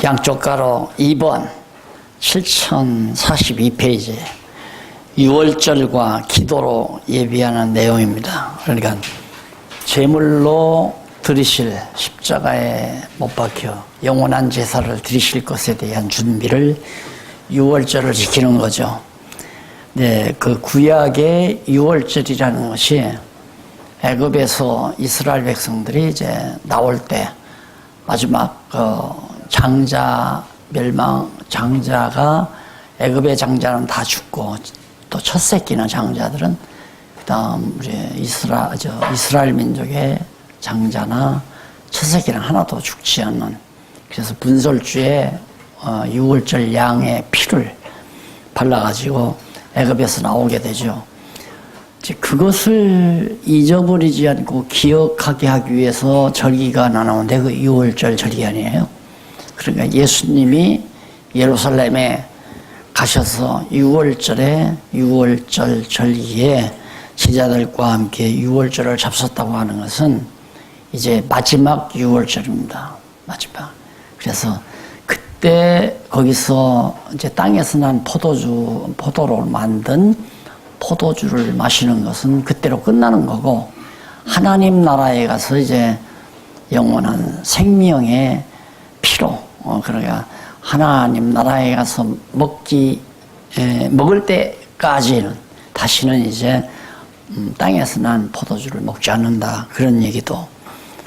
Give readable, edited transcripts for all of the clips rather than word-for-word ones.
양쪽 가로 2번 7042페이지 6월절과 기도로 예비하는 내용입니다. 그러니까 제물로 드리실 십자가에 못 박혀 영원한 제사를 드리실 것에 대한 준비를 6월절을 지키는 거죠. 네, 그 구약의 6월절이라는 것이 애굽에서 이스라엘 백성들이 이제 나올 때 마지막 장자가 애굽의 장자는 다 죽고 또 첫 새끼는 장자들은 그다음 우리 이스라엘 민족의 장자나 첫 새끼는 하나도 죽지 않는, 그래서 분설주에 6월절 양의 피를 발라가지고 애굽에서 나오게 되죠. 그것을 잊어버리지 않고 기억하게 하기 위해서 절기가 나오는데 그 6월절 절기 아니에요. 그러니까 예수님이 예루살렘에 가셔서 6월절 절기에 제자들과 함께 6월절을 잡섰다고 하는 것은 이제 마지막 6월절입니다. 마지막. 그래서 그때 거기서 이제 땅에서 난 포도로 만든 포도주를 마시는 것은 그때로 끝나는 거고, 하나님 나라에 가서 이제 영원한 생명의 피로, 그러니까 하나님 나라에 가서 먹을 때까지는 다시는 이제 땅에서 난 포도주를 먹지 않는다, 그런 얘기도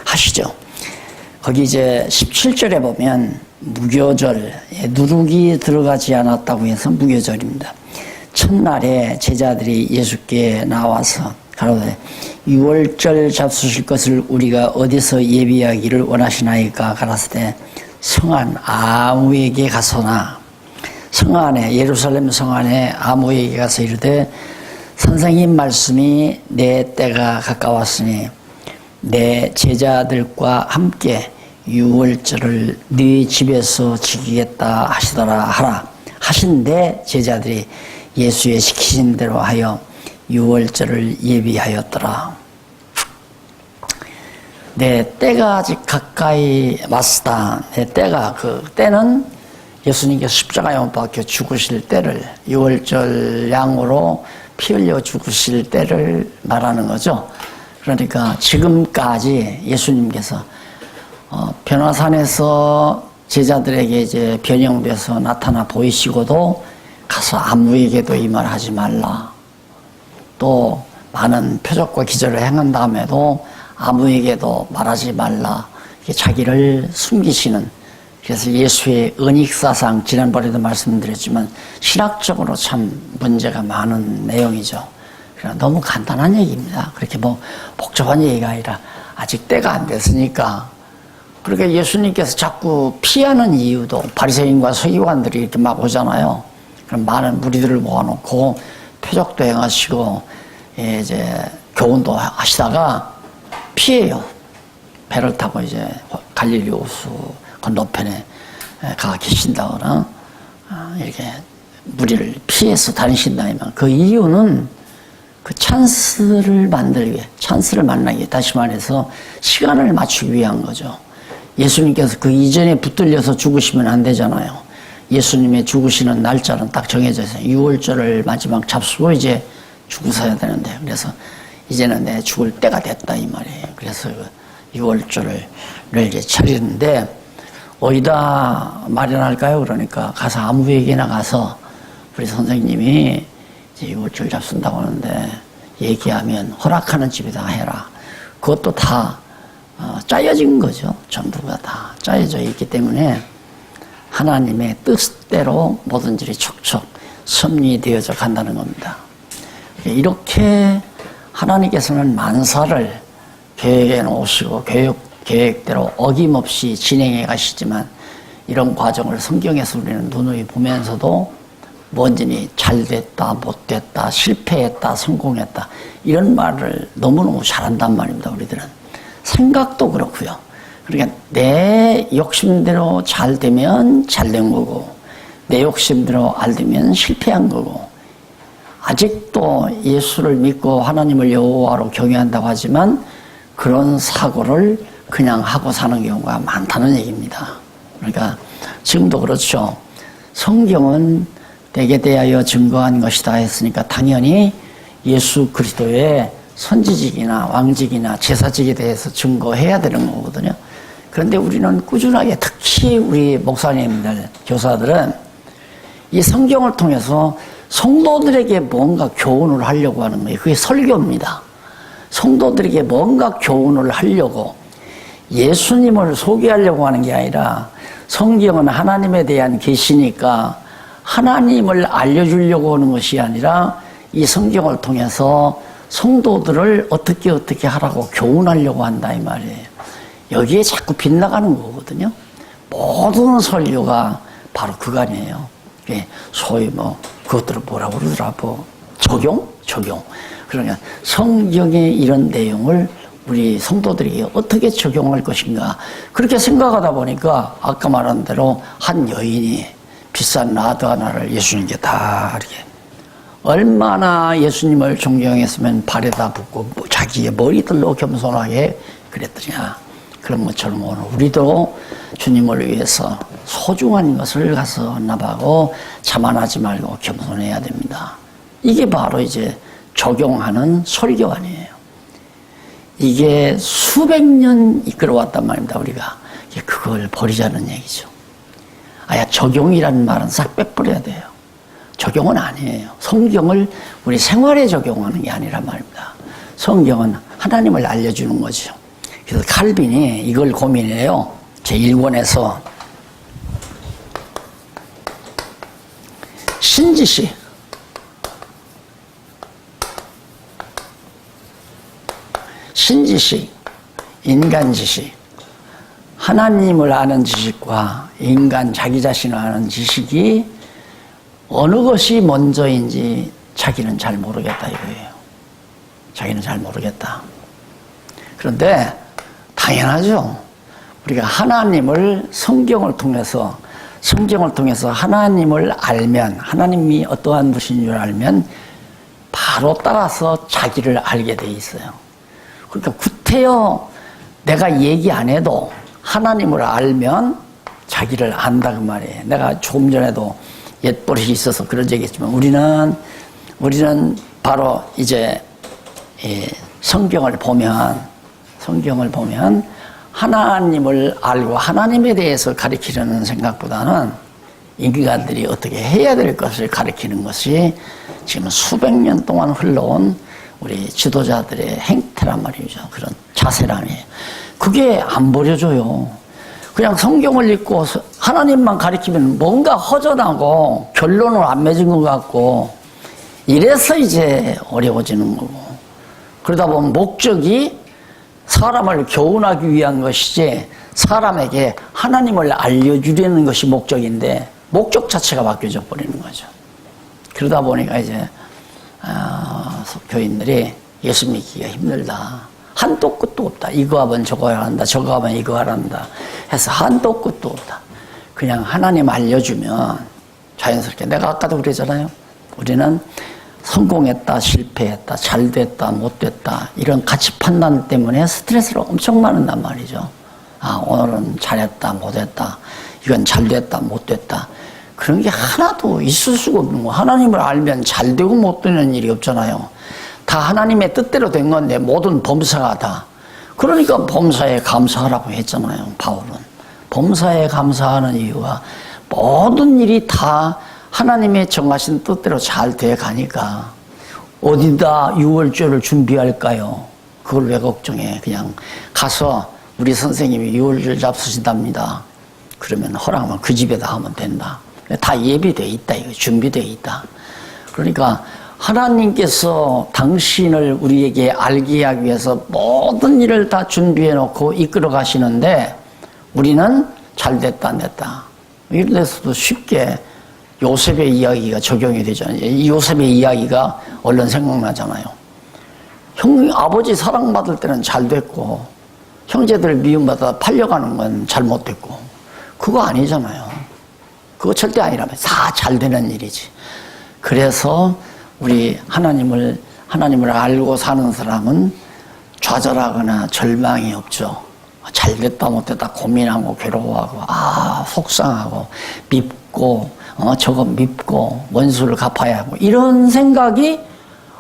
하시죠. 거기 이제 17절에 보면 무교절, 누룩이 들어가지 않았다고 해서 무교절입니다. 첫날에 제자들이 예수께 나와서 가로되 6월절 잡수실 것을 우리가 어디서 예비하기를 원하시나이까 가라사대 성안 아무에게 가서나, 성안에, 예루살렘 성안에 아무에게 가서 이르되 선생님 말씀이 내 때가 가까웠으니 내 제자들과 함께 6월절을 네 집에서 지키겠다 하시더라 하라 하신데, 제자들이 예수의 시키신 대로 하여 6월절을 예비하였더라. 내 때가 아직 가까이 왔다. 내 때가, 그 때는 예수님께서 십자가에 못 박혀 죽으실 때를, 6월절 양으로 피 흘려 죽으실 때를 말하는 거죠. 그러니까 지금까지 예수님께서 변화산에서 제자들에게 이제 변형돼서 나타나 보이시고도 가서 아무에게도 이 말 하지 말라. 또 많은 표적과 기절을 행한 다음에도 아무에게도 말하지 말라. 자기를 숨기시는, 그래서 예수의 은익사상, 지난번에도 말씀드렸지만 신학적으로 참 문제가 많은 내용이죠. 그러니까 너무 간단한 얘기입니다. 그렇게 뭐 복잡한 얘기가 아니라 아직 때가 안 됐으니까. 그러니까 예수님께서 자꾸 피하는 이유도, 바리새인과 서기관들이 이렇게 막 오잖아요. 그럼 많은 무리들을 모아놓고 표적도 행하시고 이제 교훈도 하시다가 피해요. 배를 타고 이제 갈릴리 호수 건너편에 가 계신다거나 이렇게 무리를 피해서 다니신다면, 그 이유는 그 찬스를 만들기 위해, 찬스를 만나기 위해, 다시 말해서 시간을 맞추기 위한 거죠. 예수님께서 그 이전에 붙들려서 죽으시면 안 되잖아요. 예수님의 죽으시는 날짜는 딱 정해져 있어요. 6월절을 마지막 잡수고 이제 죽으셔야 되는데, 그래서 이제는 내 죽을 때가 됐다 이 말이에요. 그래서 6월절을 이제 차리는데 어디다 마련할까요? 그러니까 가서 아무에게나 가서 우리 선생님이 이제 6월절 잡순다고 하는데 얘기하면 허락하는 집에다 해라. 그것도 다 짜여진 거죠. 전부가 다 짜여져 있기 때문에 하나님의 뜻대로 모든 일이 촉촉 섭리되어져 간다는 겁니다. 이렇게 하나님께서는 만사를 계획해 놓으시고 계획대로 어김없이 진행해 가시지만, 이런 과정을 성경에서 우리는 누누이 보면서도 뭔지 잘됐다, 못됐다, 실패했다, 성공했다, 이런 말을 너무너무 잘한단 말입니다. 우리들은 생각도 그렇고요. 그러니까 내 욕심대로 잘 되면 잘 된 거고, 내 욕심대로 안 되면 실패한 거고, 아직도 예수를 믿고 하나님을 여호와로 경외한다고 하지만 그런 사고를 그냥 하고 사는 경우가 많다는 얘기입니다. 그러니까 지금도 그렇죠. 성경은 내게 대하여 증거한 것이다 했으니까 당연히 예수 그리스도의 선지직이나 왕직이나 제사직에 대해서 증거해야 되는 거거든요. 그런데 우리는 꾸준하게, 특히 우리 목사님들, 교사들은 이 성경을 통해서 성도들에게 뭔가 교훈을 하려고 하는 거예요. 그게 설교입니다. 성도들에게 뭔가 교훈을 하려고, 예수님을 소개하려고 하는 게 아니라, 성경은 하나님에 대한 계시니까 하나님을 알려주려고 하는 것이 아니라 이 성경을 통해서 성도들을 어떻게 하라고 교훈하려고 한다 이 말이에요. 여기에 자꾸 빗나가는 거거든요. 모든 설교가 바로 그간이에요. 소위 그것들을 뭐라고 그러더라, 적용. 그러니까 성경의 이런 내용을 우리 성도들에게 어떻게 적용할 것인가, 그렇게 생각하다 보니까 아까 말한 대로 한 여인이 비싼 나드 하나를 예수님께 다 이렇게, 얼마나 예수님을 존경했으면 발에다 붓고 자기의 머리들로 겸손하게 그랬더냐. 그런 것처럼 오늘 우리도 주님을 위해서 소중한 것을 가서 나가고 자만하지 말고 겸손해야 됩니다. 이게 바로 이제 적용하는 설교 아니에요. 이게 수백 년 이끌어왔단 말입니다, 우리가. 그걸 버리자는 얘기죠. 적용이라는 말은 싹 빼버려야 돼요. 적용은 아니에요. 성경을 우리 생활에 적용하는 게 아니란 말입니다. 성경은 하나님을 알려주는 거죠. 그래서 칼빈이 이걸 고민해요. 제1권에서 신지식, 신지식, 인간지식, 하나님을 아는 지식과 인간 자기 자신을 아는 지식이 어느 것이 먼저인지 자기는 잘 모르겠다 이거예요. 자기는 잘 모르겠다. 그런데 당연하죠. 우리가 하나님을 성경을 통해서 하나님을 알면, 하나님이 어떠한 분인 줄 알면 바로 따라서 자기를 알게 돼 있어요. 그러니까 구태여 내가 얘기 안 해도 하나님을 알면 자기를 안다 그 말이에요. 내가 조금 전에도 옛버릇이 있어서 그런 얘기했지만 우리는 바로 이제 성경을 보면 하나님을 알고 하나님에 대해서 가르치려는 생각보다는 인간들이 어떻게 해야 될 것을 가르치는 것이 지금 수백 년 동안 흘러온 우리 지도자들의 행태란 말이죠. 그런 자세라니. 그게 안 버려져요. 그냥 성경을 읽고 하나님만 가르치면 뭔가 허전하고 결론을 안 맺은 것 같고, 이래서 이제 어려워지는 거고. 그러다 보면 목적이 사람을 교훈하기 위한 것이지 사람에게 하나님을 알려주려는 것이 목적인데 목적 자체가 바뀌어져 버리는 거죠. 그러다 보니까 이제 교인들이 예수 믿기가 힘들다. 한도 끝도 없다. 이거 하면 저거 한다. 저거 하면 이거 하란다. 해서 한도 끝도 없다. 그냥 하나님 알려주면 자연스럽게, 내가 아까도 그러잖아요. 우리는 성공했다, 실패했다, 잘됐다, 못됐다, 이런 가치 판단 때문에 스트레스를 엄청 받는단 말이죠. 오늘은 잘했다, 못했다, 이건 잘됐다, 못됐다. 그런 게 하나도 있을 수가 없는 거. 하나님을 알면 잘되고 못되는 일이 없잖아요. 다 하나님의 뜻대로 된 건데 모든 범사가 다. 그러니까 범사에 감사하라고 했잖아요, 바울은. 범사에 감사하는 이유가 모든 일이 다 하나님의 정하신 뜻대로 잘 돼 가니까 어디다 유월절을 준비할까요? 그걸 왜 걱정해? 그냥 가서 우리 선생님이 유월절 잡수신답니다. 그러면 허락하면 그 집에다 하면 된다. 다 예비되어 있다, 이거 준비되어 있다. 그러니까 하나님께서 당신을 우리에게 알게 하기 위해서 모든 일을 다 준비해 놓고 이끌어 가시는데 우리는 잘됐다, 안 됐다. 이런 데서도 쉽게 요셉의 이야기가 적용이 되잖아요. 이 요셉의 이야기가 얼른 생각나잖아요. 아버지 사랑받을 때는 잘 됐고, 형제들 미움받아 팔려가는 건 잘못됐고, 그거 아니잖아요. 그거 절대 아니라면 다 잘 되는 일이지. 그래서 우리 하나님을 알고 사는 사람은 좌절하거나 절망이 없죠. 잘됐다 못됐다 고민하고 괴로워하고 속상하고 밉고 저거 밉고 원수를 갚아야 하고 이런 생각이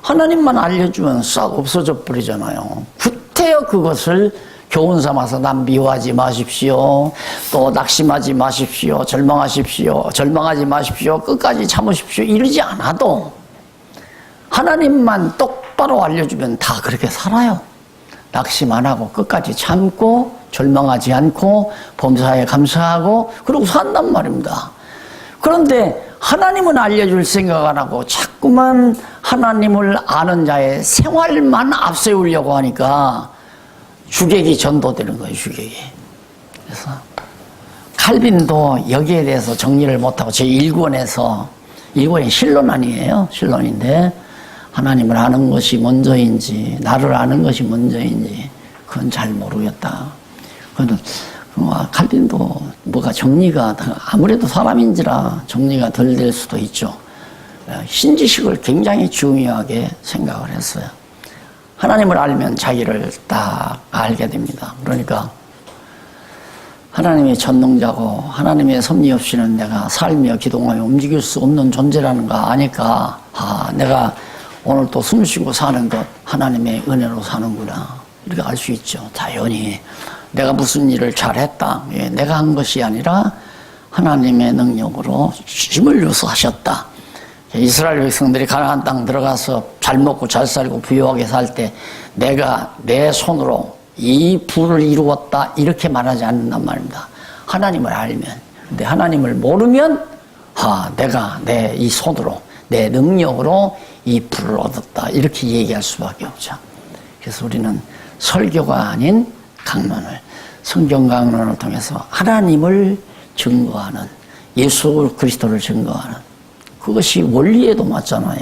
하나님만 알려주면 싹 없어져 버리잖아요. 구태여 그것을 교훈 삼아서 난 미워하지 마십시오. 또 낙심하지 마십시오. 절망하지 마십시오. 끝까지 참으십시오. 이러지 않아도 하나님만 똑바로 알려주면 다 그렇게 살아요. 낙심 안 하고 끝까지 참고 절망하지 않고 범사에 감사하고 그러고 산단 말입니다. 그런데 하나님은 알려줄 생각 안 하고 자꾸만 하나님을 아는 자의 생활만 앞세우려고 하니까 주객이 전도되는 거예요. 주객이. 그래서 칼빈도 여기에 대해서 정리를 못하고 제 1권에서 1권이 신론 아니에요. 신론인데 하나님을 아는 것이 먼저인지 나를 아는 것이 먼저인지 그건 잘 모르겠다. 그건 칼빈도 뭐가 정리가 아무래도 사람인지라 정리가 덜 될 수도 있죠. 신지식을 굉장히 중요하게 생각을 했어요. 하나님을 알면 자기를 딱 알게 됩니다. 그러니까 하나님의 전능자고 하나님의 섭리 없이는 내가 살며 기동하며 움직일 수 없는 존재라는 거 아니까 내가 오늘 또 숨쉬고 사는 것 하나님의 은혜로 사는구나 이렇게 알 수 있죠. 자연히 내가 무슨 일을 잘했다. 내가 한 것이 아니라 하나님의 능력으로 힘을 줘서 하셨다. 이스라엘 백성들이 가나안 땅 들어가서 잘 먹고 잘 살고 부유하게 살 때 내가 내 손으로 이 부를 이루었다 이렇게 말하지 않는단 말입니다. 하나님을 알면. 근데 하나님을 모르면 내가 내 이 손으로 내 능력으로 이 부를 얻었다 이렇게 얘기할 수밖에 없죠. 그래서 우리는 설교가 아닌 강론을 성경 강론을 통해서 하나님을 증거하는 예수 그리스도를 증거하는 그것이 원리에도 맞잖아요.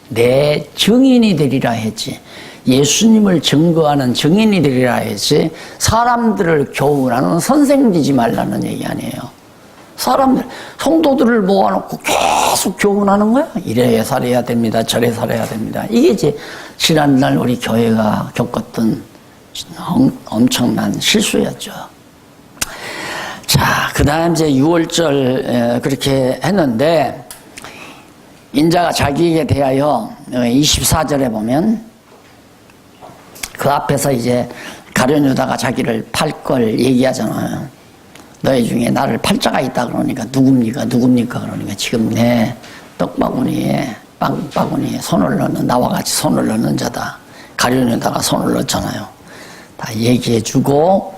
내 증인이 되리라 했지 예수님을 증거하는 증인이 되리라 했지 사람들을 교훈하는 선생 되지 말라는 얘기 아니에요. 사람들 성도들을 모아놓고 계속 교훈하는 거야. 이래 살아야 됩니다. 저래 살아야 됩니다. 이게 이제 지난날 우리 교회가 겪었던 엄청난 실수였죠. 자, 그 다음 이제 6월절 그렇게 했는데 인자가 자기에게 대하여 24절에 보면 그 앞에서 이제 가룟 유다가 자기를 팔 걸 얘기하잖아요. 너희 중에 나를 팔 자가 있다 그러니까 누굽니까 그러니까 지금 내 떡바구니에 빵바구니에 손을 넣는 나와 같이 손을 넣는 자다. 가룟 유다가 손을 넣잖아요. 다 얘기해주고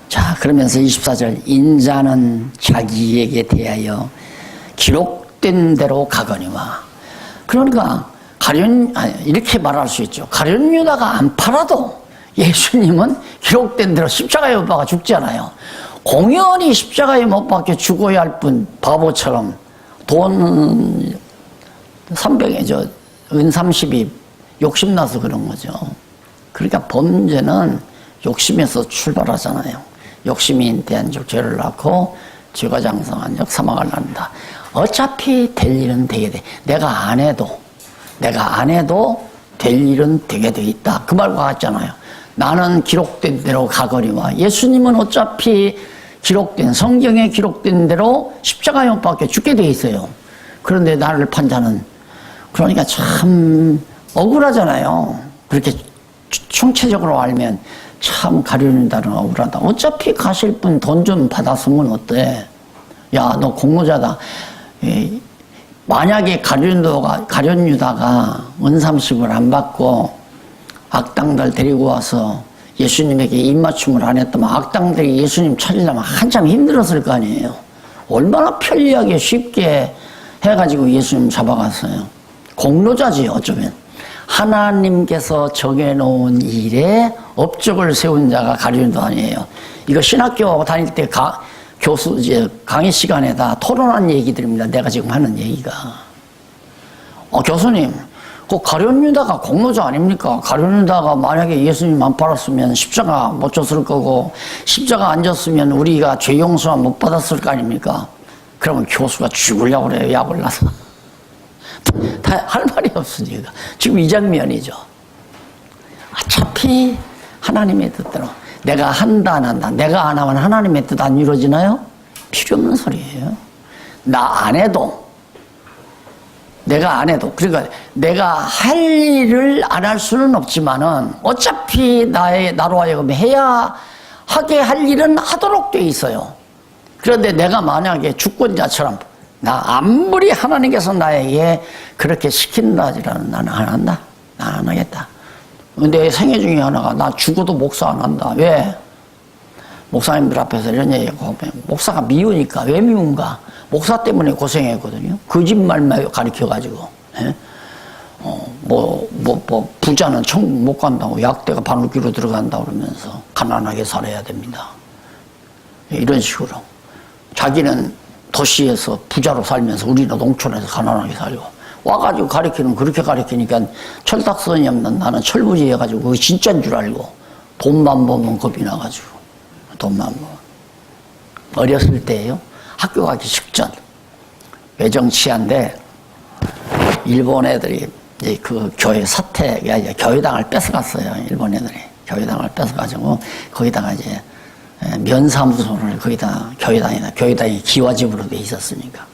자 그러면서 24절 인자는 자기에게 대하여 기록된 대로 가거니와 그러니까 이렇게 말할 수 있죠. 가룟 유다가 안 팔아도 예수님은 기록된 대로 십자가에 못 박아 죽잖아요. 공연히 십자가에 못 박혀 죽어야 할 뿐 바보처럼 돈 300에 은 30이 욕심나서 그런 거죠. 그러니까 범죄는 욕심에서 출발하잖아요. 욕심이 대한 죄를 낳고 죄가 장성한 적 사망을 낳는다. 어차피 될 일은 되게 돼. 내가 안 해도 될 일은 되게 돼 있다. 그 말과 같잖아요. 나는 기록된 대로 가거니와 예수님은 어차피 성경에 기록된 대로 십자가에 못 박혀 죽게 돼 있어요. 그런데 나를 판 자는 그러니까 참 억울하잖아요. 그렇게 총체적으로 알면 참 가룟유다는 억울하다. 어차피 가실 분 돈 좀 받았으면 어때? 야, 너 공로자다. 만약에 가룟유다가 은삼십을 안 받고 악당들 데리고 와서 예수님에게 입맞춤을 안 했다면 악당들이 예수님 찾으려면 한참 힘들었을 거 아니에요. 얼마나 편리하게 쉽게 해가지고 예수님 잡아갔어요. 공로자지 어쩌면. 하나님께서 정해놓은 일에 업적을 세운 자가 가룟유다 아니에요. 이거 신학교 다닐 때 교수 강의 시간에 다 토론한 얘기들입니다. 내가 지금 하는 얘기가. 교수님, 그 가룟유다가 공로자 아닙니까? 가룟유다가 만약에 예수님 안 팔았으면 십자가 못 졌을 거고 십자가 안 졌으면 우리가 죄 용서 못 받았을 거 아닙니까? 그러면 교수가 죽으려고 그래요. 약을 나서. 다 할 말이 없으니까. 지금 이 장면이죠. 어차피 하나님의 뜻대로 내가 한다 안 한다. 내가 안 하면 하나님의 뜻 안 이루어지나요? 필요 없는 소리예요. 나 안 해도, 내가 안 해도, 그러니까 내가 할 일을 안 할 수는 없지만은 어차피 나로 하여금 해야 하게 할 일은 하도록 돼 있어요. 그런데 내가 만약에 주권자처럼 나 아무리 하나님께서 나에게 그렇게 시킨다 하지라는 나는 안 한다. 난 안 하겠다. 근데 생애 중에 하나가 나 죽어도 목사 안 한다. 왜? 목사님들 앞에서 이런 얘기하고 목사가 미우니까. 왜 미운가? 목사 때문에 고생했거든요. 거짓말만 가르쳐가지고. 예? 부자는 천국 못 간다고, 약대가 바늘귀로 들어간다고 그러면서 가난하게 살아야 됩니다. 이런 식으로. 자기는 도시에서 부자로 살면서 우리는 농촌에서 가난하게 살고. 와가지고 가르치는, 그렇게 가르치니까 철딱선이 없는 나는 철부지 해가지고 그게 진짜인 줄 알고 돈만 보면 겁이 나가지고. 돈만 보면. 어렸을 때예요. 학교 가기 직전. 외정치한데 일본 애들이 이제 그 교회 교회당을 뺏어갔어요. 일본 애들이. 교회당을 뺏어가지고 거기다가 이제 면사무소를 거기다 교회당이 기와집으로 돼 있었으니까.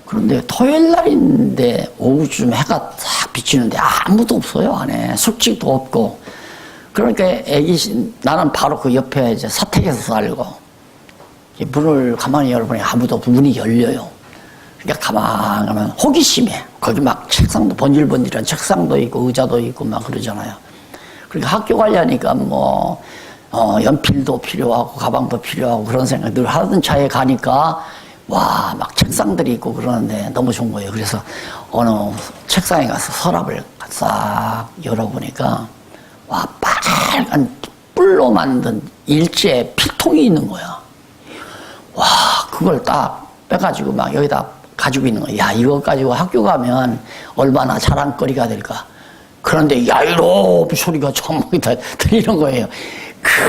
그런데 토요일 날인데 오후쯤 해가 싹 비치는데 아무도 없어요. 안에 숙직도 없고. 그러니까 나는 바로 그 옆에 이제 사택에서 살고 문을 가만히 열어보니 아무도 없고 문이 열려요. 그러니까 가만 가면 호기심에 거기 막 책상도 번질번질한 책상도 있고 의자도 있고 막 그러잖아요. 그러니까 학교 가려니까 연필도 필요하고 가방도 필요하고 그런 생각 늘 하던 차에 가니까 와, 막 책상들이 있고 그러는데 너무 좋은 거예요. 그래서 어느 책상에 가서 서랍을 싹 열어보니까 와, 빨간 뿔로 만든 일제 필통이 있는 거야. 와, 그걸 딱 빼가지고 막 여기다 가지고 있는 거야. 야, 이거 가지고 학교 가면 얼마나 자랑거리가 될까. 그런데 야이로 소리가 전막이다 들리는 거예요.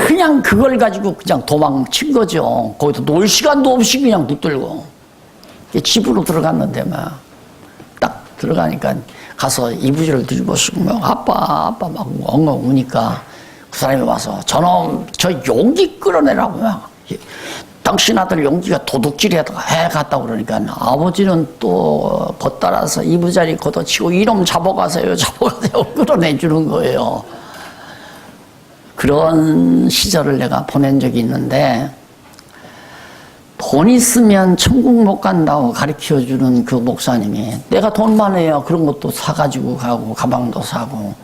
그냥 그걸 가지고 그냥 도망친 거죠. 거기서 놀 시간도 없이 그냥 붙들고. 집으로 들어갔는데 막 딱 들어가니까 가서 이부지를 뒤집어쓰고 막 아빠 막 엉엉 우니까 그 사람이 와서 저놈 저 용기 끌어내라고 막 당신 아들 용기가 도둑질 해갔다고 그러니까 아버지는 또 벗따라서 이부자리 걷어치고 이놈 잡아가세요 끌어내주는 거예요. 그런 시절을 내가 보낸 적이 있는데 돈 있으면 천국 못 간다고 가르쳐주는 그 목사님이 내가 돈 많아야 그런 것도 사가지고 가고 가방도 사고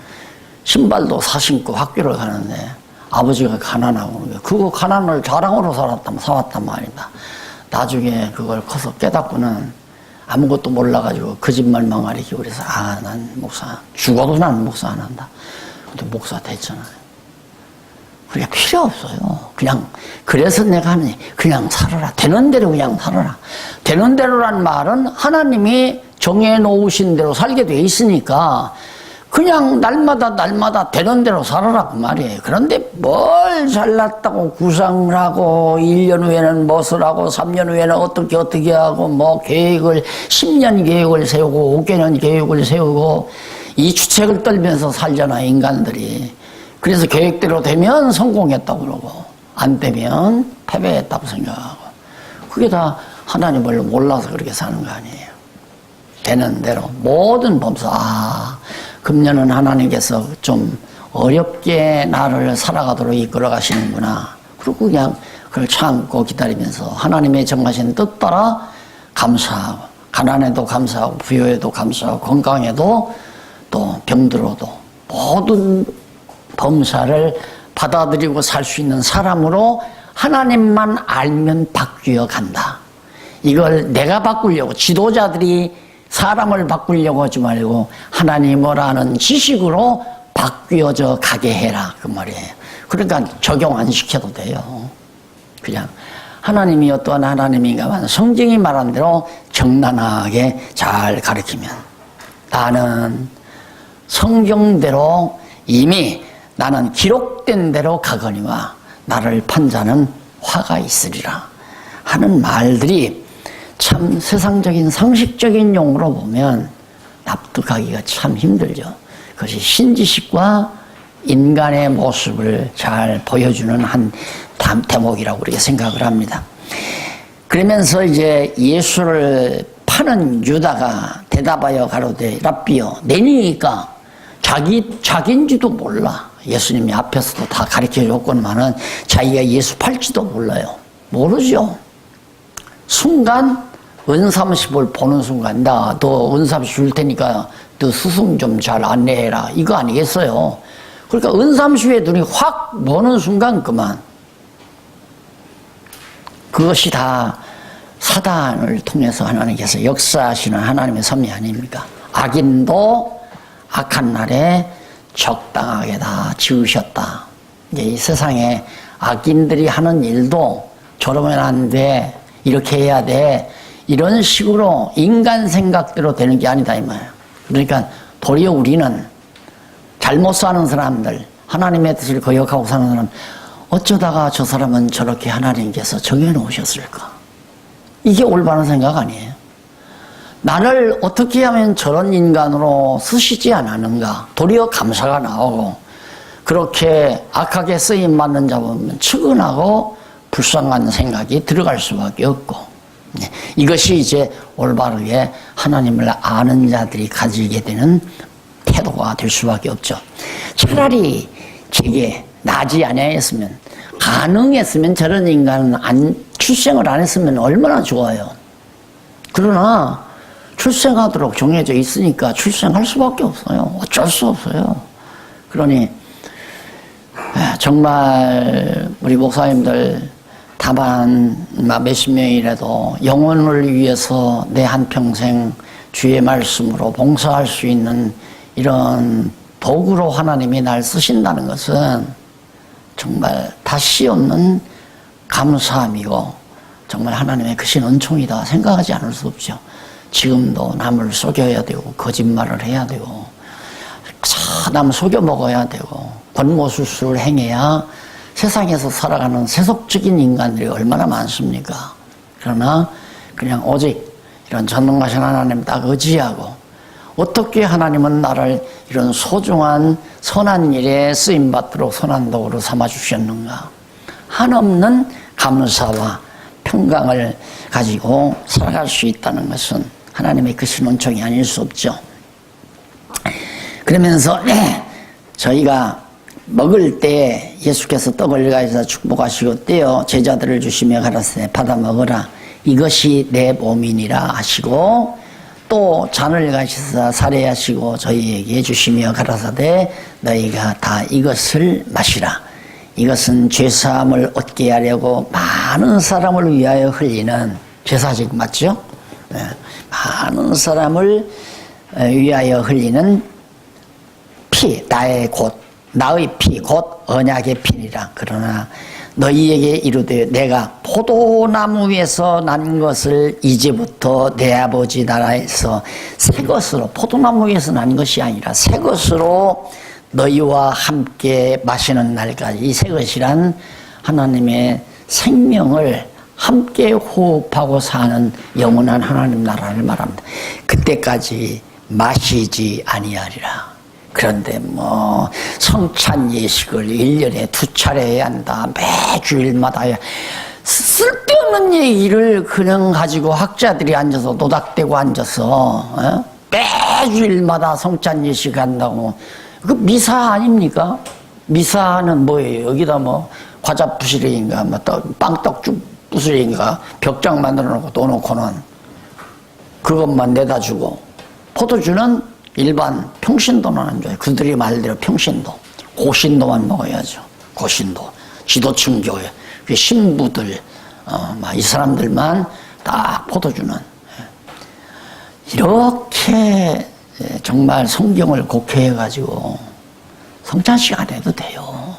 신발도 사신고 학교를 가는데 아버지가 가난하고 그거 가난을 자랑으로 사왔단 말이다. 나중에 그걸 커서 깨닫고는 아무것도 몰라가지고 거짓말만 가르치고 그래서 난 목사 죽어도 나는 목사 안 한다. 근데 목사 됐잖아요. 그게 필요 없어요. 그냥 그래서 내가 하는 그냥 살아라. 되는 대로 그냥 살아라. 되는 대로란 말은 하나님이 정해놓으신 대로 살게 돼 있으니까 그냥 날마다 되는 대로 살아라 그 말이에요. 그런데 뭘 잘났다고 구상을 하고 1년 후에는 무엇을 하고 3년 후에는 어떻게 하고 뭐 계획을 10년 계획을 세우고 5개년 계획을 세우고 이 주책을 떨면서 살잖아 인간들이. 그래서 계획대로 되면 성공했다고 그러고 안 되면 패배했다고 생각하고 그게 다 하나님을 몰라서 그렇게 사는 거 아니에요. 되는 대로 모든 범사 금년은 하나님께서 좀 어렵게 나를 살아가도록 이끌어 가시는구나. 그리고 그냥 그걸 참고 기다리면서 하나님의 정하신 뜻 따라 감사하고 가난에도 감사하고 부여에도 감사하고 건강에도 또 병들어도 모든 범사를 받아들이고 살 수 있는 사람으로 하나님만 알면 바뀌어 간다. 이걸 내가 바꾸려고 지도자들이 사람을 바꾸려고 하지 말고 하나님을 아는 지식으로 바뀌어져 가게 해라 그 말이에요. 그러니까 적용 안 시켜도 돼요. 그냥 하나님이 어떠한 하나님인가만 성경이 말한 대로 정난하게 잘 가르치면 나는 성경대로 이미 나는 기록된 대로 가거니와 나를 판자는 화가 있으리라 하는 말들이 참 세상적인 상식적인 용어로 보면 납득하기가 참 힘들죠. 그것이 신지식과 인간의 모습을 잘 보여주는 한 대목이라고 그렇게 생각을 합니다. 그러면서 이제 예수를 파는 유다가 대답하여 가로되 랍비여 내니까 자기인지도 몰라. 예수님이 앞에서도 다 가르쳐 줬건만은 자기가 예수 팔지도 몰라요. 모르죠. 순간 은삼십을 보는 순간 나 너 은삼십 줄 테니까 너 스승 좀 잘 안내해라 이거 아니겠어요. 그러니까 은삼십의 눈이 확 보는 순간 그만. 그것이 다 사단을 통해서 하나님께서 역사하시는 하나님의 섭리 아닙니까? 악인도 악한 날에 적당하게 다 지으셨다. 이제 이 세상에 악인들이 하는 일도 저러면 안 돼, 이렇게 해야 돼, 이런 식으로 인간 생각대로 되는 게 아니다 이 말이에요. 그러니까 도리어 우리는 잘못 사는 사람들, 하나님의 뜻을 거역하고 사는 사람, 어쩌다가 저 사람은 저렇게 하나님께서 정해놓으셨을까? 이게 올바른 생각 아니에요. 나를 어떻게 하면 저런 인간으로 쓰시지 않았는가? 도리어 감사가 나오고, 그렇게 악하게 쓰임받는 자보면 측은하고 불쌍한 생각이 들어갈 수밖에 없고, 이것이 이제 올바르게 하나님을 아는 자들이 가지게 되는 태도가 될 수밖에 없죠. 차라리 제게 나지 아니했으면, 가능했으면 저런 인간은 출생을 안 했으면 얼마나 좋아요. 그러나 출생하도록 정해져 있으니까 출생할 수밖에 없어요. 어쩔 수 없어요. 그러니 정말 우리 목사님들 다만 몇십 명이라도 영혼을 위해서 내 한평생 주의 말씀으로 봉사할 수 있는 이런 도구로 하나님이 날 쓰신다는 것은 정말 다시 없는 감사함이고 정말 하나님의 크신 은총이다 생각하지 않을 수 없죠. 지금도 남을 속여야 되고 거짓말을 해야 되고 남 속여 먹어야 되고 권모술수를 행해야 세상에서 살아가는 세속적인 인간들이 얼마나 많습니까? 그러나 그냥 오직 이런 전능하신 하나님 딱 의지하고 어떻게 하나님은 나를 이런 소중한 선한 일에 쓰임받도록 선한 도구로 삼아주셨는가? 한없는 감사와 평강을 가지고 살아갈 수 있다는 것은 하나님의 크신 은총이 아닐 수 없죠. 그러면서 저희가 먹을 때 예수께서 떡을 가지사 축복하시고 떼어 제자들을 주시며 가라사대 받아 먹으라 이것이 내 몸이니라 하시고 또 잔을 가지사 살해하시고 저희에게 주시며 가라사대 너희가 다 이것을 마시라 이것은 죄사함을 얻게 하려고 많은 사람을 위하여 흘리는 제사직 맞죠? 네. 많은 사람을 위하여 흘리는 피 나의 피 곧 언약의 피니라. 그러나 너희에게 이르되 내가 포도나무 위에서 난 것을 이제부터 내 아버지 나라에서 새 것으로 포도나무 위에서 난 것이 아니라 새 것으로 너희와 함께 마시는 날까지 이 새 것이란 하나님의 생명을 함께 호흡하고 사는 영원한 하나님 나라를 말합니다. 그때까지 마시지 아니하리라. 그런데 뭐 성찬 예식을 1년에 2차례 해야 한다. 매주일마다 해야 쓸데없는 얘기를 그냥 가지고 학자들이 앉아서 노닥대고 앉아서 매주일마다 성찬 예식 한다고 그 미사 아닙니까? 미사는 뭐예요? 여기다 뭐 과자 부스러기인가 뭐 빵떡죽 부스러기인가 벽장 만들어 놓고 또 놓고는 그것만 내다 주고 포도주는 일반 평신도는 안 줘요. 그들이 말대로 평신도, 고신도만 먹어야죠. 고신도, 지도층 교회, 그 신부들, 이 사람들만 딱 포도주는 이렇게 정말 성경을 곡해해가지고 성찬식 안 해도 돼요.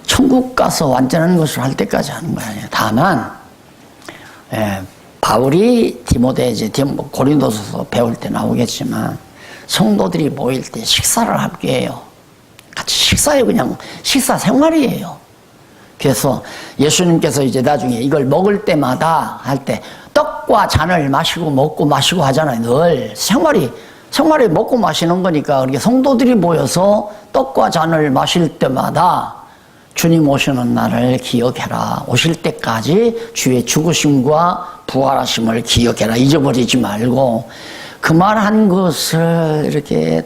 천국 가서 완전한 것을 할 때까지 하는 거 아니에요. 다만 바울이 고린도서서 배울 때 나오겠지만 성도들이 모일 때 식사를 함께 해요. 같이 식사해요. 그냥 식사 생활이에요. 그래서 예수님께서 이제 나중에 이걸 먹을 때마다 할 때 떡과 잔을 마시고 먹고 마시고 하잖아요. 늘 생활이 생활에 먹고 마시는 거니까 그렇게 성도들이 모여서 떡과 잔을 마실 때마다 주님 오시는 날을 기억해라. 오실 때까지 주의 죽으심과 부활하심을 기억해라. 잊어버리지 말고 그 말한 것을 이렇게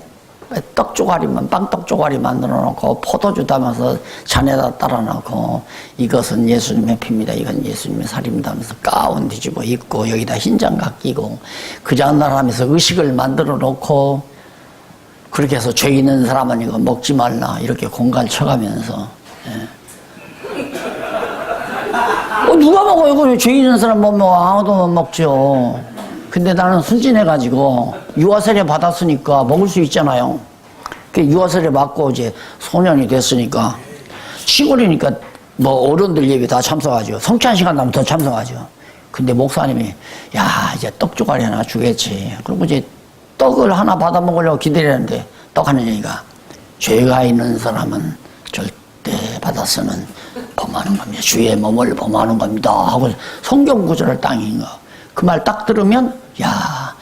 빵떡 쪼가리 만들어 놓고 포도주 담아서 잔에다 따라 놓고 이것은 예수님의 피입니다. 이건 예수님의 살입니다 하면서 가운 뒤집어 입고 여기다 흰장갑 끼고 그 장날 하면서 의식을 만들어 놓고 그렇게 해서 죄 있는 사람은 이거 먹지 말라 이렇게 공갈 쳐가면서 누가 먹어요? 이거 죄 있는 사람 못 먹어. 아무도 못 먹죠. 근데 나는 순진해가지고 유아세례 받았으니까 먹을 수 있잖아요. 유아세례 받고 이제 소년이 됐으니까 시골이니까 뭐 어른들 얘기 다 참석하죠. 성찬 시간 나면 더 참석하죠. 근데 목사님이 야 이제 떡 조가리 하나 주겠지. 그리고 이제 떡을 하나 받아 먹으려고 기다리는데 떡 하는 얘기가 죄가 있는 사람은 절대 받아서는 범하는 겁니다. 주의 몸을 범하는 겁니다. 하고 성경 구절을 딱 읽어. 그 말 딱 들으면 야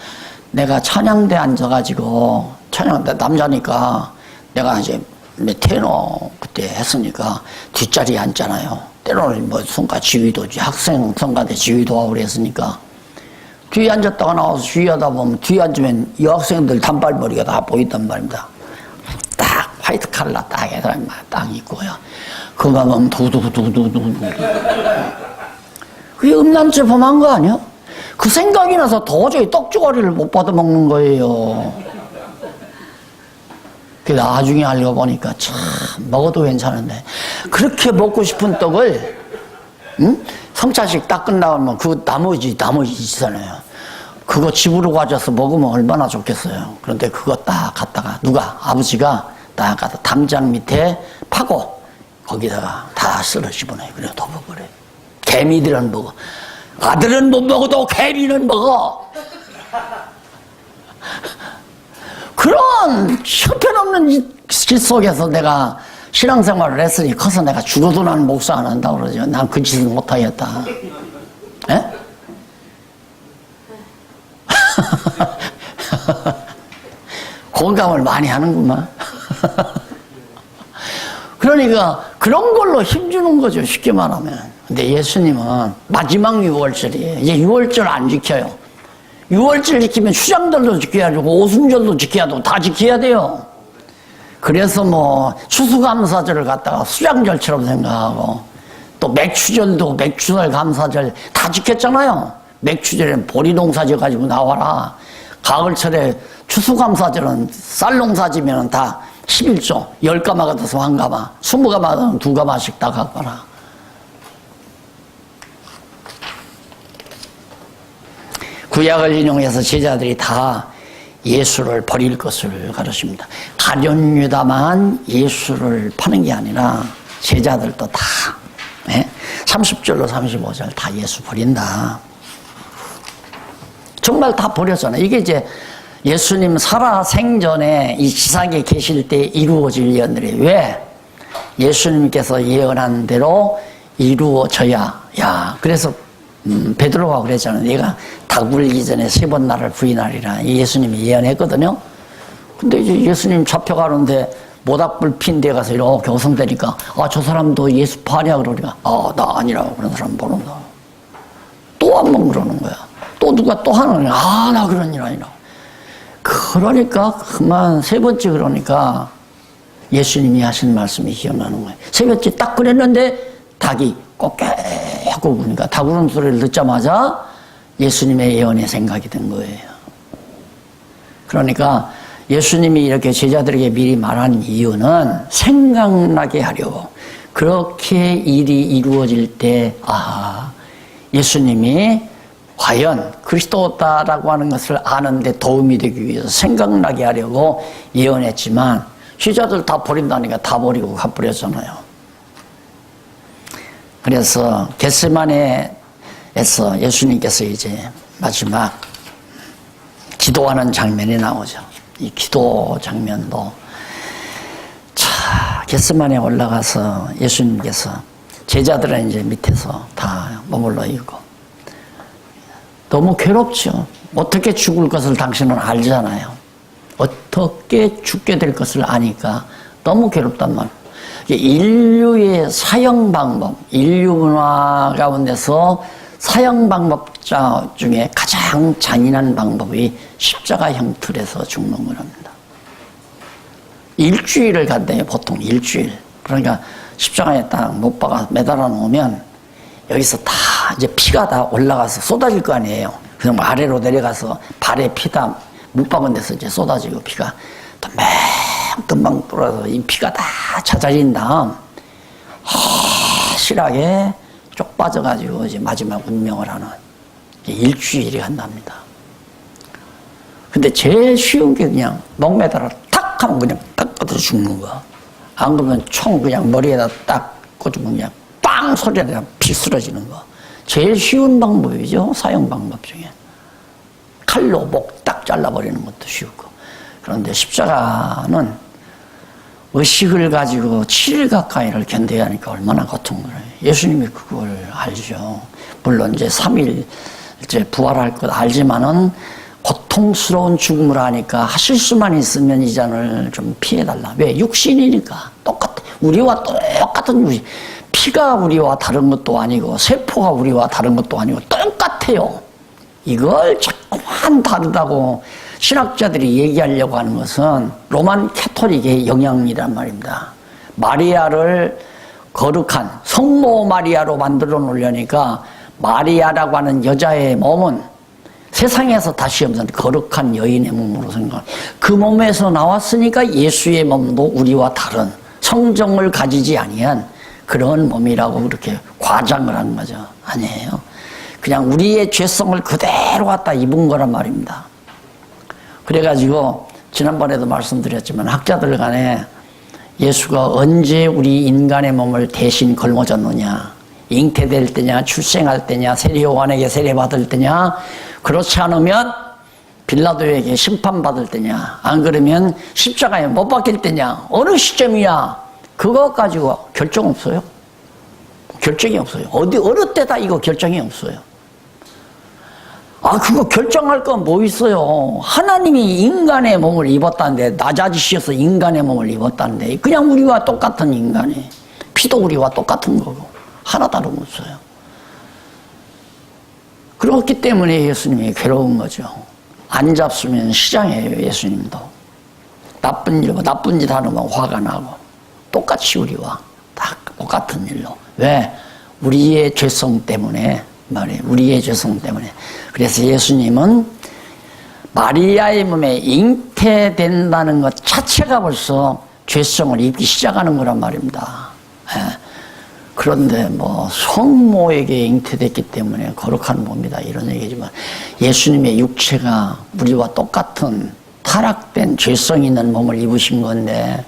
내가 찬양대 앉아가지고 찬양대 남자니까 내가 이제 테너 그때 했으니까 뒷자리에 앉잖아요. 때로는 뭐 성가 지휘도 학생 성가대 지휘도 하고 그랬으니까 뒤에 앉았다가 나와서 지휘하다 보면 뒤에 앉으면 여학생들 단발머리가 다 보인단 말입니다. 딱 화이트 칼라 딱 해서 딱 입고요. 그거 가면 두두두두두두 그게 음란죄 범한 거 아니야? 그 생각이 나서 도저히 떡조가리를 못 받아 먹는 거예요. 그 나중에 알고 보니까 참 먹어도 괜찮은데 그렇게 먹고 싶은 떡을 성찬식 딱 끝나면 그 나머지 있잖아요. 그거 집으로 가져서 먹으면 얼마나 좋겠어요. 그런데 그거 딱 갖다가 누가 아버지가 딱 갖다 담장 밑에 파고 거기다가 다 쓸어 집어넣어요. 그래 덮어버려요. 개미들은 먹어. 아들은 못 먹어도 개미는 먹어. 그런 형편없는 길 속에서 내가 신앙생활을 했으니 커서 내가 죽어도 나는 목사 안 한다고 그러죠. 난 그 짓을 못하겠다. 에? 공감을 많이 하는구만. 그러니까 그런 걸로 힘주는 거죠. 쉽게 말하면. 근데 예수님은 마지막 6월절이에요. 이제 6월절 안 지켜요. 6월절 지키면 휴장들도 지켜야 되고 오순절도 지켜야 되고 다 지켜야 돼요. 그래서 뭐 추수감사절을 갖다가 수장절처럼 생각하고 또 맥추절도 맥추절 감사절 다 지켰잖아요. 맥추절에는 보리농사 지어가지고 나와라. 가을철에 추수감사절은 쌀농사 지면 다 11조 10가마가 돼서 1가마 20가마가 되면 2가마씩 다 갖고 와라. 구약을 인용해서 제자들이 다 예수를 버릴 것을 가르칩니다. 가룟 유다만 예수를 파는 게 아니라 제자들도 다 30절로 35절 다 예수 버린다. 정말 다 버렸잖아요. 이게 이제 예수님 살아 생전에 이 지상에 계실 때 이루어질 예언들이에요. 왜? 예수님께서 예언한 대로 이루어져야. 야, 그래서 베드로가 그랬잖아요. 내가 닭 물기 전에 3번 나를 부인하리라. 예수님이 예언했거든요. 근데 이제 예수님 잡혀가는데 모닥불 핀 데 가서 이렇게 어성대니까 저 사람도 예수파냐 그러니까 나 아니라고 그런 사람 보는 거. 또 한 번 그러는 거야. 또 누가 또 하는 거야. 나 그런 일 아니라고. 그러니까 그만 3번째 그러니까 예수님이 하신 말씀이 기억나는 거예요. 3번째 딱 그랬는데 닭이 꼬깨하고 그러니까 닭 우는 소리를 듣자마자 예수님의 예언이 생각이 든 거예요. 그러니까 예수님이 이렇게 제자들에게 미리 말한 이유는 생각나게 하려고. 그렇게 일이 이루어질 때 예수님이 과연 그리스도다라고 하는 것을 아는데 도움이 되기 위해서 생각나게 하려고 예언했지만 제자들 다 버린다니까 다 버리고 가버렸잖아요. 그래서 겟세마네에서 예수님께서 이제 마지막 기도하는 장면이 나오죠. 이 기도 장면도 겟세마네에 올라가서 예수님께서 제자들은 이제 밑에서 다 머물러 있고 너무 괴롭죠. 어떻게 죽을 것을 당신은 알잖아요. 어떻게 죽게 될 것을 아니까 너무 괴롭단 말이에요. 인류의 사형 방법, 인류 문화 가운데서 사형 방법자 중에 가장 잔인한 방법이 십자가 형틀에서 죽는 거랍니다. 일주일을 간대요, 보통 일주일. 그러니까 십자가에 딱 못 박아 매달아 놓으면 여기서 다 이제 피가 다 올라가서 쏟아질 거 아니에요. 그럼 아래로 내려가서 발에 피다 못 박은 데서 이제 쏟아지고 피가 금방 돌아서 이 피가 다 잦아진 다음 실하게 쪽 빠져가지고 이제 마지막 운명을 하는 일주일이 간답니다. 근데 제일 쉬운 게 그냥 목매달아 탁 하면 그냥 딱 뻗어 죽는 거. 안 그러면 총 그냥 머리에다 딱 꽂으면 그냥 빵 소리가 그냥 피 쓰러지는 거. 제일 쉬운 방법이죠. 사형 방법 중에. 칼로 목 딱 잘라버리는 것도 쉬우고. 그런데 십자가는 의식을 가지고 7일 가까이를 견뎌야 하니까 얼마나 고통을 해요. 예수님이 그걸 알죠. 물론 이제 3일 이제 부활할 것 알지만은 고통스러운 죽음을 하니까 하실 수만 있으면 이 잔을 좀 피해달라. 왜? 육신이니까. 똑같아. 우리와 똑같은 육신. 피가 우리와 다른 것도 아니고 세포가 우리와 다른 것도 아니고 똑같아요. 이걸 자꾸만 다르다고 신학자들이 얘기하려고 하는 것은 로만 캐토릭의 영향이란 말입니다. 마리아를 거룩한 성모 마리아로 만들어 놓으려니까 마리아라고 하는 여자의 몸은 세상에서 다시 없는 거룩한 여인의 몸으로 생각. 그 몸에서 나왔으니까 예수의 몸도 우리와 다른 성정을 가지지 아니한 그런 몸이라고 그렇게 과장을 하는 거죠. 아니에요. 그냥 우리의 죄성을 그대로 갖다 입은 거란 말입니다. 그래가지고 지난번에도 말씀드렸지만 학자들 간에 예수가 언제 우리 인간의 몸을 대신 걸머졌느냐, 잉태될 때냐, 출생할 때냐, 세례요한에게 세례받을 때냐, 그렇지 않으면 빌라도에게 심판받을 때냐, 안 그러면 십자가에 못 박힐 때냐, 어느 시점이야, 그거 가지고 결정 없어요. 결정이 없어요. 어느 때다 이거 결정이 없어요. 그거 결정할 건 뭐 있어요. 하나님이 인간의 몸을 입었다는데, 나자지시여서 인간의 몸을 입었다는데, 그냥 우리와 똑같은 인간이, 피도 우리와 똑같은 거고, 하나 다름없어요. 그렇기 때문에 예수님이 괴로운 거죠. 안 잡수면 시장이에요, 예수님도. 나쁜 짓 하면 화가 나고, 똑같이 우리와 다 똑같은 일로. 왜? 우리의 죄성 때문에 말이에요. 우리의 죄성 때문에. 그래서 예수님은 마리아의 몸에 잉태된다는 것 자체가 벌써 죄성을 입기 시작하는 거란 말입니다. 그런데 뭐 성모에게 잉태됐기 때문에 거룩한 몸이다 이런 얘기지만 예수님의 육체가 우리와 똑같은 타락된 죄성 있는 몸을 입으신 건데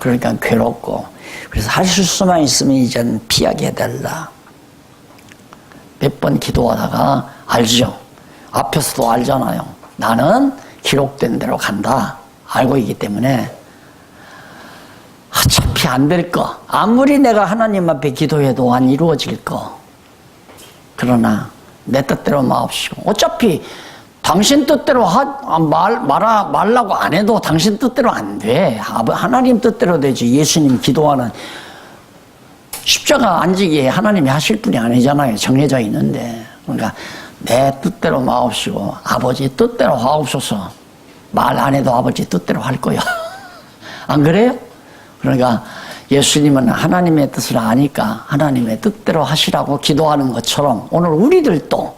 그러니까 괴롭고 그래서 하실 수만 있으면 이젠 피하게 해달라. 몇 번 기도하다가 알죠. 앞에서도 알잖아요. 나는 기록된 대로 간다. 알고 있기 때문에 어차피 안 될 거. 아무리 내가 하나님 앞에 기도해도 안 이루어질 거. 그러나 내 뜻대로 마옵시고 어차피 당신 뜻대로 말라고 안 해도 당신 뜻대로 안 돼. 하나님 뜻대로 되지. 예수님 기도하는 십자가 안 지게 하나님이 하실 분이 아니잖아요. 정해져 있는데. 그러니까 내 뜻대로 마옵시고 아버지 뜻대로 하옵소서. 말 안 해도 아버지 뜻대로 할 거야. 안 그래요? 그러니까 예수님은 하나님의 뜻을 아니까 하나님의 뜻대로 하시라고 기도하는 것처럼 오늘 우리들도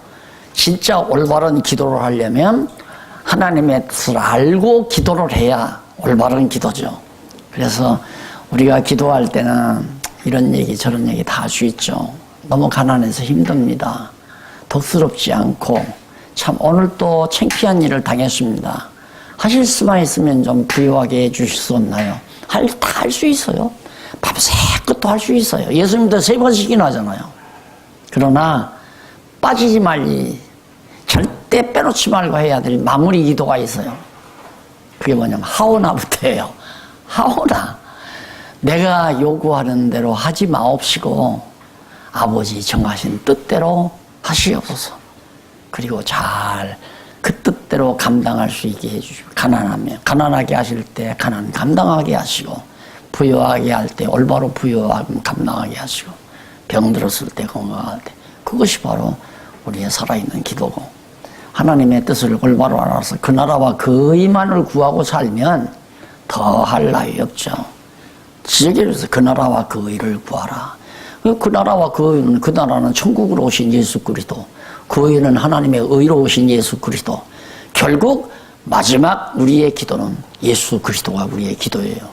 진짜 올바른 기도를 하려면 하나님의 뜻을 알고 기도를 해야 올바른 기도죠. 그래서 우리가 기도할 때는 이런 얘기 저런 얘기 다 할 수 있죠. 너무 가난해서 힘듭니다. 덕스럽지 않고 참 오늘 또 창피한 일을 당했습니다. 하실 수만 있으면 좀 부유하게 해주실 수 없나요? 다 할 수 있어요. 밤새것도 할 수 있어요. 예수님도 3번씩이나 하잖아요. 그러나 빠지지 말리 절대 빼놓지 말고 해야 될 마무리 기도가 있어요. 그게 뭐냐면 하오나부터예요. 하오나. 내가 요구하는 대로 하지 마옵시고 아버지 정하신 뜻대로 하시옵소서. 그리고 잘 그 뜻대로 뜻대로 감당할 수 있게 해주시고, 가난하게 하실 때 가난 감당하게 하시고, 부유하게 할 때 올바로 부유하게 감당하게 하시고, 병들었을 때 건강할 때, 그것이 바로 우리의 살아있는 기도고, 하나님의 뜻을 올바로 알아서 그 나라와 그의만을 구하고 살면 더할 나위 없죠. 지적해서 그 나라와 그의를 구하라. 그 나라와 그 나라는 천국으로 오신 예수 그리스도, 그 의는 하나님의 의로 오신 예수 그리스도. 결국 마지막 우리의 기도는 예수 그리스도가 우리의 기도예요.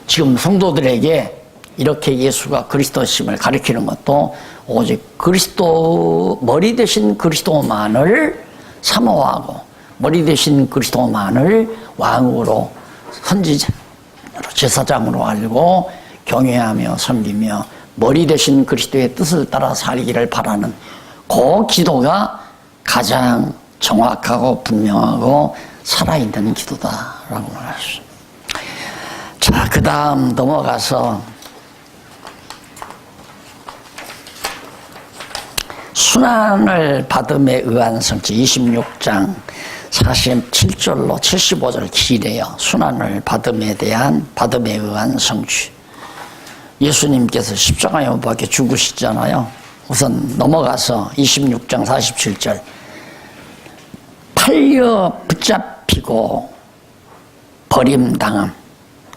지금 성도들에게 이렇게 예수가 그리스도심을 가리키는 것도 오직 그리스도, 머리 대신 그리스도만을 사모하고, 머리 대신 그리스도만을 왕으로, 선지자로, 제사장으로 알고 경외하며 섬기며 머리 대신 그리스도의 뜻을 따라 살기를 바라는 그 기도가 가장 정확하고 분명하고 살아있는 기도다라고 말했습니다. 자, 그 다음 넘어가서 순환을 받음에 의한 성취 26장 47절로 75절 길이에요. 순환을 받음에 의한 성취. 예수님께서 십자가에 못 박혀 죽으시잖아요. 우선 넘어가서 26장 47절. 팔려 붙잡히고 버림당함.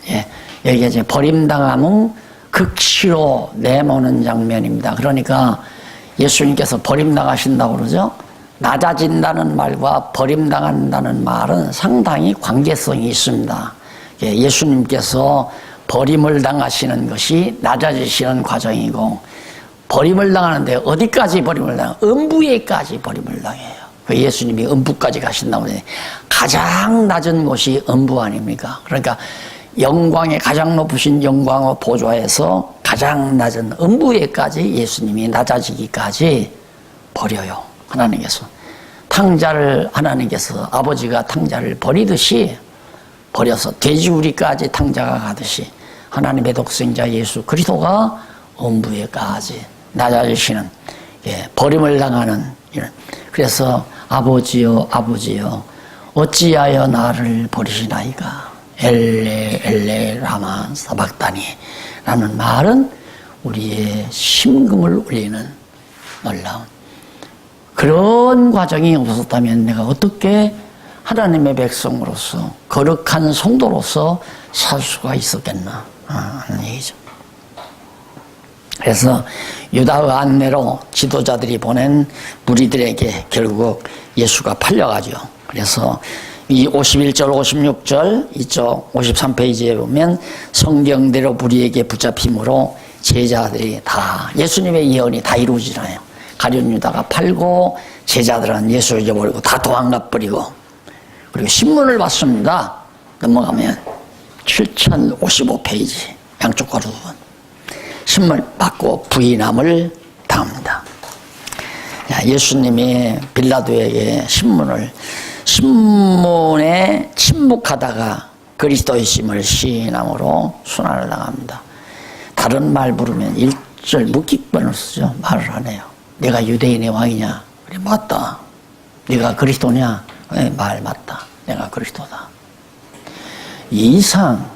예, 여기 이제 버림당함은 극치로 내모는 장면입니다. 그러니까 예수님께서 버림당하신다고 그러죠. 낮아진다는 말과 버림당한다는 말은 상당히 관계성이 있습니다. 예, 예수님께서 버림을 당하시는 것이 낮아지시는 과정이고, 버림을 당하는데 어디까지 버림을 당해요? 음부에까지 버림을 당해요. 예수님이 음부까지 가신다고 해요. 가장 낮은 곳이 음부 아닙니까? 그러니까 영광의 가장 높으신 영광의 보좌에서 가장 낮은 음부에까지 예수님이 낮아지기까지 버려요. 하나님께서 탕자를, 하나님께서 아버지가 탕자를 버리듯이 버려서 돼지우리까지 탕자가 가듯이 하나님의 독생자 예수 그리스도가 음부에까지 낮아지시는, 예, 버림을 당하는 이런. 그래서 아버지여 아버지여 어찌하여 나를 버리시나이까 엘레 엘레 라마 사박다니 라는 말은 우리의 심금을 울리는 놀라운 그런 과정이 없었다면 내가 어떻게 하나님의 백성으로서 거룩한 성도로서 살 수가 있었겠나 하는 얘기죠. 그래서 유다의 안내로 지도자들이 보낸 무리들에게 결국 예수가 팔려가죠. 그래서 이 51절 56절 이쪽 53페이지에 보면 성경대로 무리에게 붙잡힘으로 제자들이 다 예수님의 예언이 다 이루어지나요. 가룟 유다가 팔고 제자들은 예수를 잊어버리고 다 도망가 버리고, 그리고 신문을 받습니다. 넘어가면 7055페이지 양쪽 가로 신문을 받고 부인함을 당합니다. 예수님이 빌라도에게 신문에 침묵하다가 그리스도의 심을 시인함으로 순환을 당합니다. 다른 말 부르면 1절 묵직번을 쓰죠. 말을 안 해요. 내가 유대인의 왕이냐? 그래, 맞다. 네가 그리스도냐? 네, 말 맞다. 내가 그리스도다. 이 이상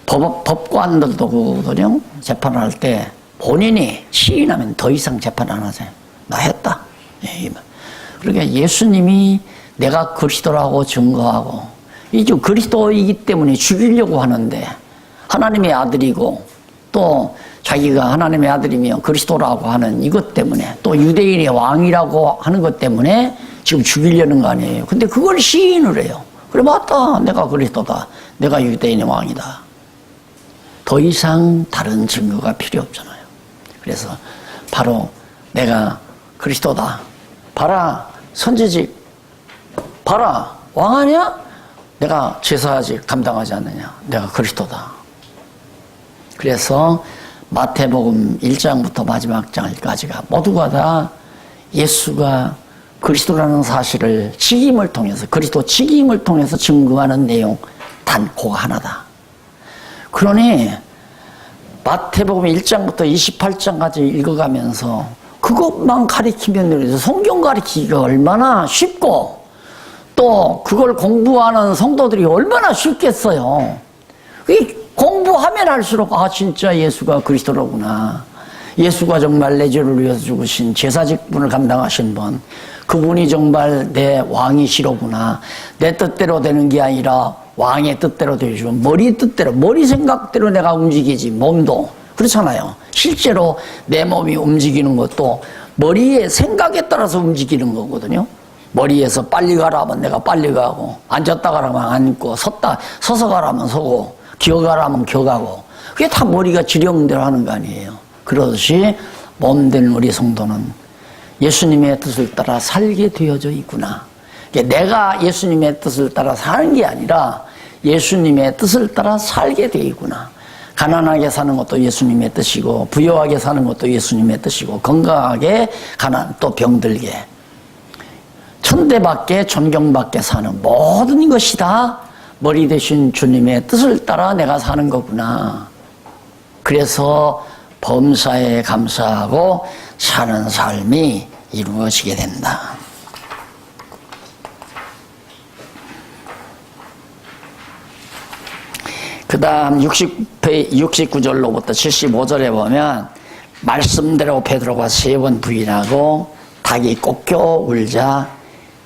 법관들도 그거든요. 재판할 때 본인이 시인하면 더 이상 재판 안 하세요. 나 했다. 예, 그러니까 예수님이 내가 그리스도라고 증거하고, 이제 그리스도이기 때문에 죽이려고 하는데, 하나님의 아들이고 또 자기가 하나님의 아들이며 그리스도라고 하는 이것 때문에, 또 유대인의 왕이라고 하는 것 때문에 지금 죽이려는 거 아니에요. 근데 그걸 시인을 해요. 그래, 맞다. 내가 그리스도다. 내가 유대인의 왕이다. 더 이상 다른 증거가 필요 없잖아요. 그래서 바로 내가 그리스도다. 봐라, 선지직. 봐라, 왕 아니야? 내가 제사직 감당하지 않느냐. 내가 그리스도다. 그래서 마태복음 1장부터 마지막 장까지가 모두가 다 예수가 그리스도라는 사실을 직임을 통해서, 그리스도 직임을 통해서 증거하는 내용 단 그거 하나다. 그러니 마태복음 1장부터 28장까지 읽어가면서 그것만 가리키면 성경 가리키기가 얼마나 쉽고, 또 그걸 공부하는 성도들이 얼마나 쉽겠어요. 공부하면 할수록 아 진짜 예수가 그리스도로구나. 예수가 정말 내 죄를 위해서 죽으신 제사직분을 감당하신 분, 그분이 정말 내 왕이시로구나. 내 뜻대로 되는 게 아니라 왕의 뜻대로 되시고 머리 뜻대로, 머리 생각대로 내가 움직이지. 몸도 그렇잖아요. 실제로 내 몸이 움직이는 것도 머리의 생각에 따라서 움직이는 거거든요. 머리에서 빨리 가라 하면 내가 빨리 가고, 앉았다 가라면 앉고, 서서 가라면 서고, 기어가라면 기어가고, 그게 다 머리가 지령대로 하는 거 아니에요. 그러듯이 몸된 우리 성도는 예수님의 뜻을 따라 살게 되어져 있구나. 내가 예수님의 뜻을 따라 사는 게 아니라 예수님의 뜻을 따라 살게 되어 있구나. 가난하게 사는 것도 예수님의 뜻이고, 부유하게 사는 것도 예수님의 뜻이고, 건강하게 또 병들게, 천대받게 존경받게 사는 모든 것이 다 머리 대신 주님의 뜻을 따라 내가 사는 거구나. 그래서 범사에 감사하고 사는 삶이 이루어지게 된다. 그 다음 69절로부터 75절에 보면 말씀대로 베드로가 3번 부인하고 닭이 꺾여 울자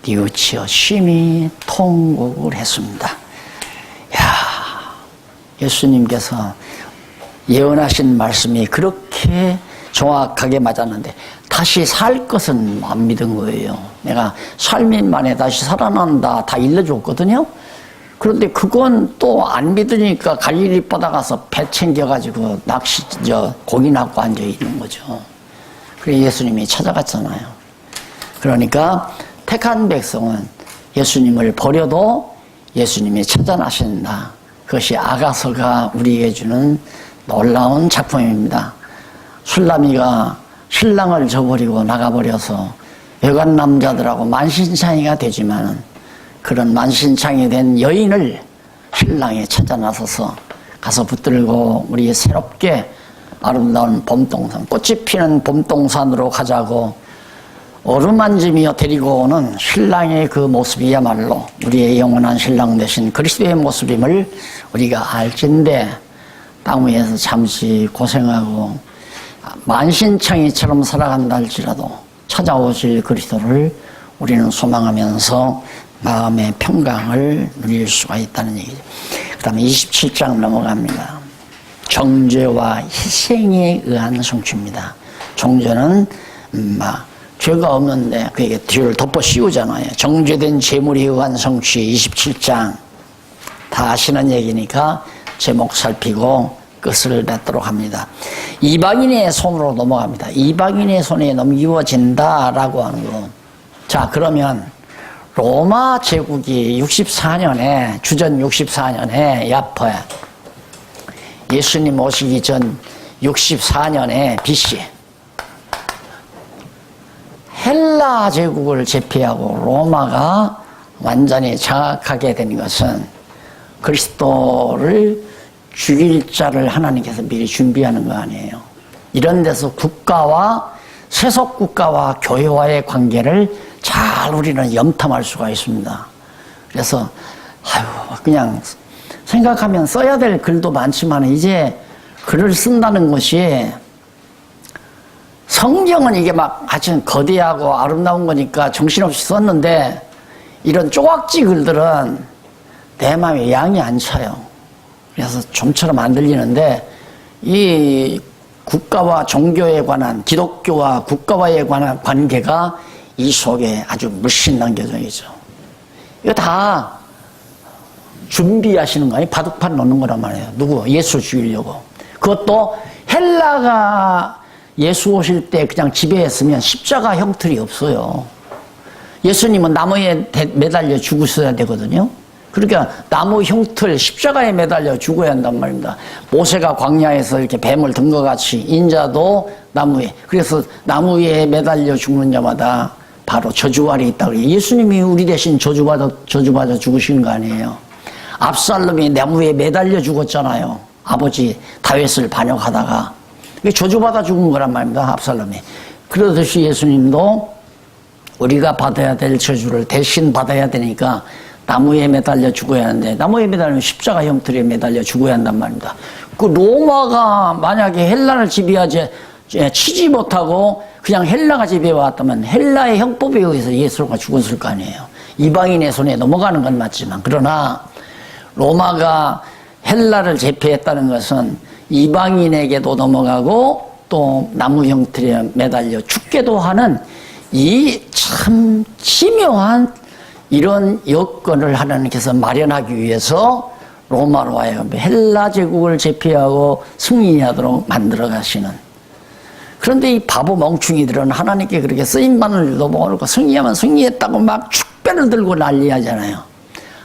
뉘우치어 심히 통곡을 했습니다. 예수님께서 예언하신 말씀이 그렇게 정확하게 맞았는데 다시 살 것은 안 믿은 거예요. 내가 삶인 만에 다시 살아난다 다 일러줬거든요. 그런데 그건 또 안 믿으니까 갈릴리 바다 가서 배 챙겨가지고 고기 낚고 앉아있는 거죠. 그래 예수님이 찾아갔잖아요. 그러니까 택한 백성은 예수님을 버려도 예수님이 찾아 나신다. 그것이 아가서가 우리에게 주는 놀라운 작품입니다. 술람이가 신랑을 저버리고 나가버려서 외간 남자들하고 만신창이가 되지만은 그런 만신창이 된 여인을 신랑이 찾아 나서서 가서 붙들고 우리 새롭게 아름다운 봄동산, 꽃이 피는 봄동산으로 가자고 어루만지며 데리고 오는 신랑의 그 모습이야말로 우리의 영원한 신랑 되신 그리스도의 모습임을 우리가 알진데 땅 위에서 잠시 고생하고 만신창이처럼 살아간다 할지라도 찾아오실 그리스도를 우리는 소망하면서 마음의 평강을 누릴 수가 있다는 얘기죠. 그 다음에 27장 넘어갑니다. 정죄와 희생에 의한 성취입니다. 정죄는 죄가 없는데 그에게 뒤를 덮어 씌우잖아요. 정죄된 재물에 의한 성취 27장 다 아시는 얘기니까 제목 살피고 끝을 맺도록 합니다. 이방인의 손으로 넘어갑니다. 이방인의 손에 넘기워진다라고 하는 거. 자, 그러면 로마 제국이 64년에 주전 64년에 야포에 예수님 오시기 전 64년에 BC 헬라 제국을 제패하고 로마가 완전히 장악하게 된 것은 그리스도를 죽일 자를 하나님께서 미리 준비하는 거 아니에요. 이런 데서 국가와 세속 국가와 교회와의 관계를 잘 우리는 염탐할 수가 있습니다. 그래서 그냥 생각하면 써야 될 글도 많지만 이제 글을 쓴다는 것이 성경은 이게 막 아주 거대하고 아름다운 거니까 정신없이 썼는데 이런 쪼각지 글들은 내 마음에 양이 안 차요. 그래서 좀처럼 안 들리는데 이 국가와 종교에 관한 기독교와 국가와에 관한 관계가 이 속에 아주 물씬 남겨져 있죠. 이거 다 준비하시는 거 아니에요? 바둑판 놓는 거란 말이에요. 누구? 예수 죽이려고. 그것도 헬라가 예수 오실 때 그냥 지배했으면 십자가 형틀이 없어요. 예수님은 나무에 매달려 죽으셔야 되거든요. 그러니까 나무 형틀 십자가에 매달려 죽어야 한단 말입니다. 모세가 광야에서 이렇게 뱀을 든 것 같이 인자도 나무에, 그래서 나무 위에 매달려 죽는 자마다 바로 저주활이 있다고 해요. 예수님이 우리 대신 저주받아 죽으신 거 아니에요. 압살롬이 나무 위에 매달려 죽었잖아요. 아버지 다윗을 반역하다가 저주받아 죽은 거란 말입니다. 압살롬이. 그러듯이 예수님도 우리가 받아야 될 저주를 대신 받아야 되니까 나무에 매달려 죽어야 하는데, 나무에 매달리면 십자가 형틀에 매달려 죽어야 한단 말입니다. 그 로마가 만약에 헬라를 지배하지 치지 못하고 그냥 헬라가 지배해 왔다면 헬라의 형법에 의해서 예수가 죽었을 거 아니에요. 이방인의 손에 넘어가는 건 맞지만, 그러나 로마가 헬라를 제패했다는 것은 이방인에게도 넘어가고 또 나무 형틀에 매달려 죽게도 하는 이 참 치묘한 이런 여건을 하나님께서 마련하기 위해서 로마로 하여금 헬라 제국을 제패하고 승리하도록 만들어 가시는. 그런데 이 바보 멍충이들은 하나님께 그렇게 쓰임받는 일도 모르고 승리하면 승리했다고 막 축배를 들고 난리하잖아요.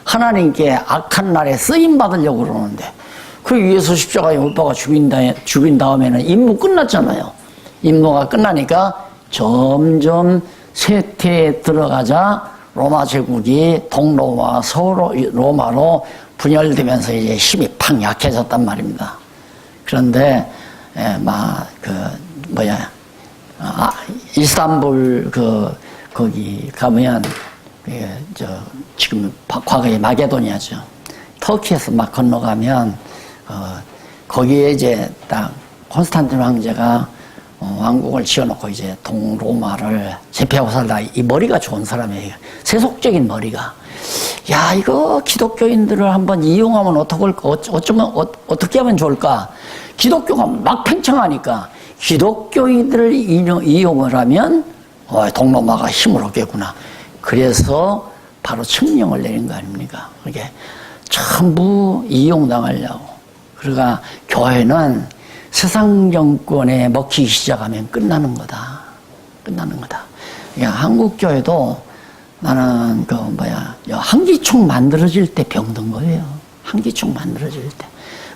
하나님께 악한 날에 쓰임받으려고 그러는데, 그 예수 십자가에 못 박아 죽인 다음에는 임무 끝났잖아요. 임무가 끝나니까 점점 쇠퇴에 들어가자 로마 제국이 동로마 서로마로 분열되면서 이제 힘이 팍 약해졌단 말입니다. 그런데 이스탄불 거기 가면 지금 과거에 마게도니아죠. 터키에서 막 건너가면 거기에 이제 딱 콘스탄틴 황제가 왕국을 지어놓고 이제 동로마를 제패하고 살다 이 머리가 좋은 사람이에요. 세속적인 머리가. 야, 이거 기독교인들을 한번 이용하면 어떻게 하면 좋을까? 기독교가 막 팽창하니까 기독교인들을 이용을 하면 동로마가 힘을 얻겠구나. 그래서 바로 칙령을 내린 거 아닙니까? 그게 전부 이용당하려고. 그러니까 교회는 세상 정권에 먹히기 시작하면 끝나는 거다. 끝나는 거다. 그러니까 한국 교회도 나는 한기총 만들어질 때 병든 거예요. 한기총 만들어질 때.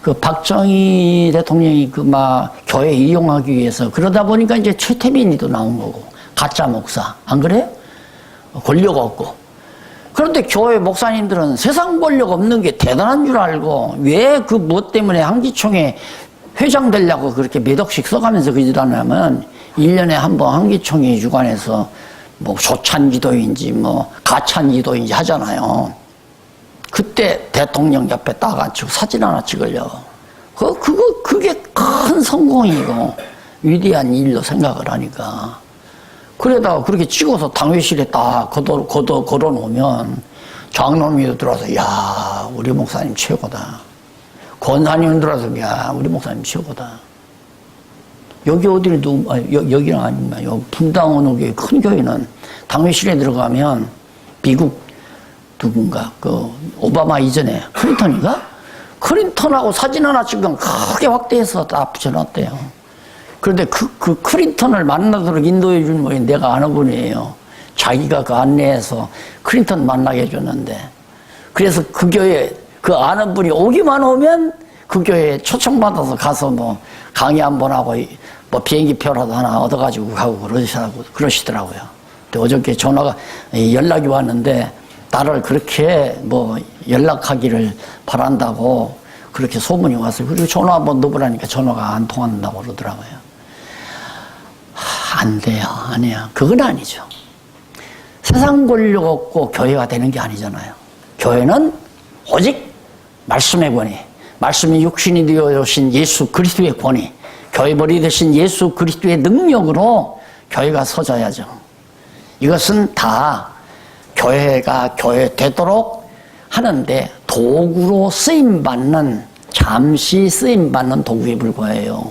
그 박정희 대통령이 교회 이용하기 위해서 그러다 보니까 이제 최태민이도 나온 거고, 가짜 목사. 안 그래요? 권력 없고. 그런데 교회 목사님들은 세상 권력 없는 게 대단한 줄 알고 왜 그 무엇 때문에 한기총에 회장 되려고 그렇게 몇 억씩 써가면서 그 짓 하냐면 1년에 한 번 한기총이 주관해서 조찬기도인지 가찬기도인지 하잖아요. 그때 대통령 옆에 딱 앉히고 사진 하나 찍으려고. 그게 큰 성공이고 위대한 일로 생각을 하니까. 그러다가 그렇게 찍어서 당회실에 딱 걸어놓으면 장로님이 들어와서, 야, 우리 목사님 최고다. 권사님 들어와서, 야, 우리 목사님 최고다. 여기 여기는 아니면, 여기 분당 어느 교회, 큰 교회는 당회실에 들어가면 미국 누군가, 오바마 이전에 클린턴인가? 클린턴하고 사진 하나 찍으면 크게 확대해서 다 붙여놨대요. 그런데 그 클린턴을 만나도록 인도해 준 분이 내가 아는 분이에요. 자기가 안내해서 클린턴 만나게 해줬는데, 그래서 그 교회 그 아는 분이 오기만 오면 그 교회에 초청받아서 가서 강의 한번 하고 비행기표라도 하나 얻어가지고 가고 그러시더라고요. 근데 어저께 연락이 왔는데 나를 그렇게 연락하기를 바란다고 그렇게 소문이 왔어요. 그리고 전화 한번 넣어보라니까 전화가 안 통한다고 그러더라고요. 안 돼요. 아니야. 그건 아니죠. 세상 권력 없고 교회가 되는 게 아니잖아요. 교회는 오직 말씀의 권위, 말씀이 육신이 되어 오신 예수 그리스도의 권위, 교회 머리 되신 예수 그리스도의 능력으로 교회가 서져야죠. 이것은 다 교회가 교회 되도록 하는데 도구로 쓰임받는, 잠시 쓰임받는 도구에 불과해요.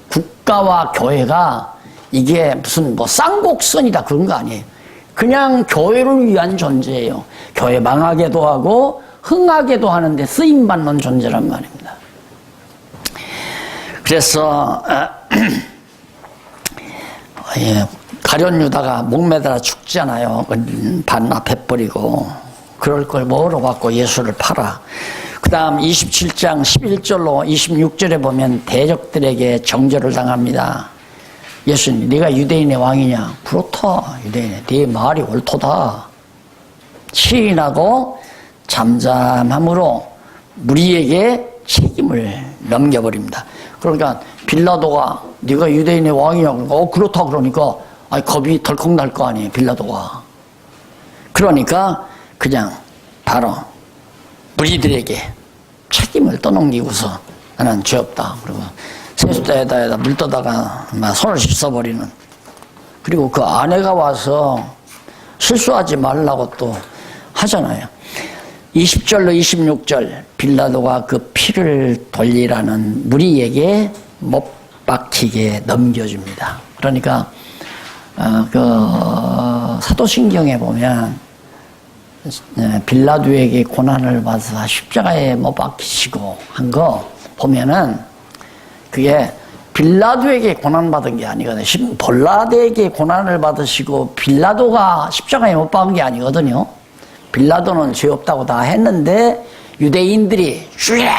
국가와 교회가 이게 무슨 쌍곡선이다 그런 거 아니에요. 그냥 교회를 위한 존재예요. 교회 망하게도 하고 흥하게도 하는데 쓰임받는 존재란 말입니다. 그래서 가룟 유다가 목매달아 죽잖아요. 반납해버리고. 그럴 걸 뭐로 받고 예수를 팔아. 그 다음 27장 11절로 26절에 보면 대적들에게 정죄를 당합니다. 예수님, 네가 유대인의 왕이냐? 그렇다, 유대인의. 네 말이 옳도다. 시인하고 잠잠함으로 무리에게 책임을 넘겨버립니다. 그러니까 빌라도가 네가 유대인의 왕이냐고, 그렇다 그러니까 겁이 덜컥 날 거 아니에요, 빌라도가. 그러니까 그냥 바로 무리들에게 책임을 떠넘기고서 나는 죄 없다. 그리고 세숫대에다 물 떠다가 막 손을 씻어버리는. 그리고 그 아내가 와서 실수하지 말라고 또 하잖아요. 20절로 26절 빌라도가 그 피를 돌리라는 무리에게 못 박히게 넘겨줍니다. 그러니까 그 사도신경에 보면 빌라도에게 고난을 받아서 십자가에 못 박히시고 한 거 보면은 그게 빌라도에게 고난받은 게 아니거든요. 빌라도에게 고난을 받으시고 빌라도가 십자가에 못 박은 게 아니거든요. 빌라도는 죄 없다고 다 했는데 유대인들이 죽여라!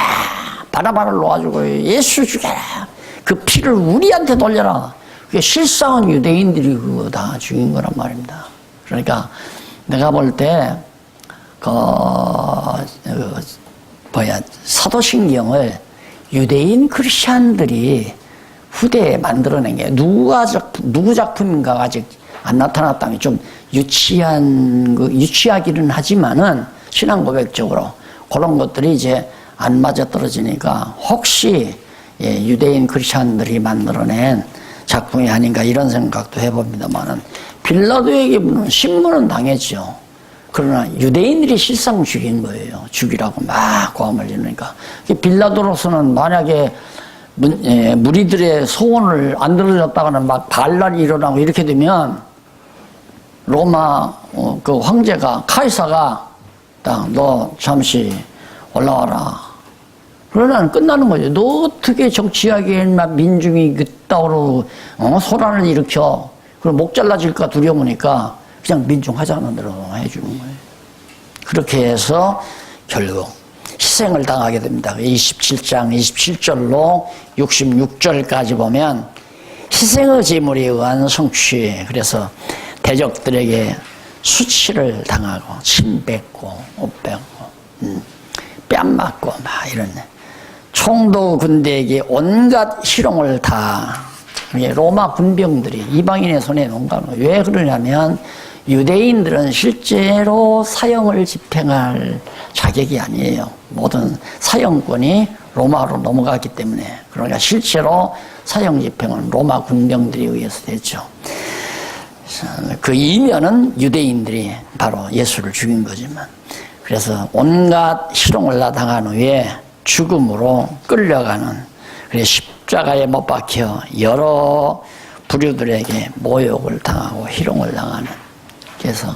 바라바를 놓아주고 예수 죽여라! 그 피를 우리한테 돌려라! 그게 실상은 유대인들이 그거 다 죽인 거란 말입니다. 그러니까 내가 볼 때 사도신경을 유대인 크리스찬들이 후대에 만들어낸 게 누구 작품인가가 아직 안 나타났다면 좀 유치하기는 하지만은 신앙 고백적으로 그런 것들이 이제 안 맞아 떨어지니까 혹시 유대인 크리스찬들이 만들어낸 작품이 아닌가 이런 생각도 해봅니다만은 빌라도에게 신문은 당했죠. 그러나 유대인들이 실상 죽인 거예요. 죽이라고 막 고함을 지르니까. 빌라도로서는 만약에 무리들의 소원을 안 들어줬다가는 막 반란이 일어나고 이렇게 되면 로마 그 황제가 카이사가 딱 너 잠시 올라와라. 그러나 끝나는 거죠. 너 어떻게 정치하기에 민중이 그따위로 소란을 일으켜. 그럼 목 잘라질까 두려우니까 그냥 민중 하자는 대로 해주는 거예요. 그렇게 해서 결국 희생을 당하게 됩니다. 27장 27절로 66절까지 보면 희생의 제물에 의한 성취. 그래서 대적들에게 수치를 당하고 침 뱉고 옷 뱉고 뺨 맞고 막 이런 총도 군대에게 온갖 희롱을 다 로마 군병들이 이방인의 손에 놓은 거예요. 왜 그러냐면 유대인들은 실제로 사형을 집행할 자격이 아니에요. 모든 사형권이 로마로 넘어갔기 때문에. 그러니까 실제로 사형 집행은 로마 군병들에 의해서 됐죠. 그 이면은 유대인들이 바로 예수를 죽인 거지만. 그래서 온갖 희롱을 다 당한 후에 죽음으로 끌려가는, 그래서 십자가에 못 박혀 여러 부류들에게 모욕을 당하고 희롱을 당하는. 그래서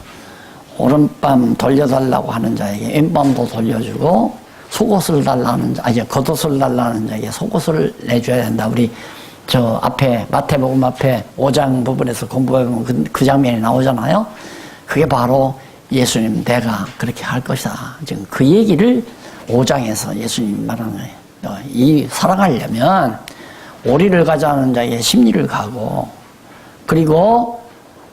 오른밤 돌려달라고 하는 자에게 왼밤도 돌려주고 속옷을 달라는 자, 겉옷을 달라는 자에게 속옷을 내줘야 된다. 우리 저 앞에 마태복음 앞에 5장 부분에서 공부해보면 그 장면이 나오잖아요. 그게 바로 예수님 내가 그렇게 할 것이다. 지금 그 얘기를 5장에서 예수님 말하는 거예요. 이 살아가려면 오리를 가자는 자에게 심리를 가고, 그리고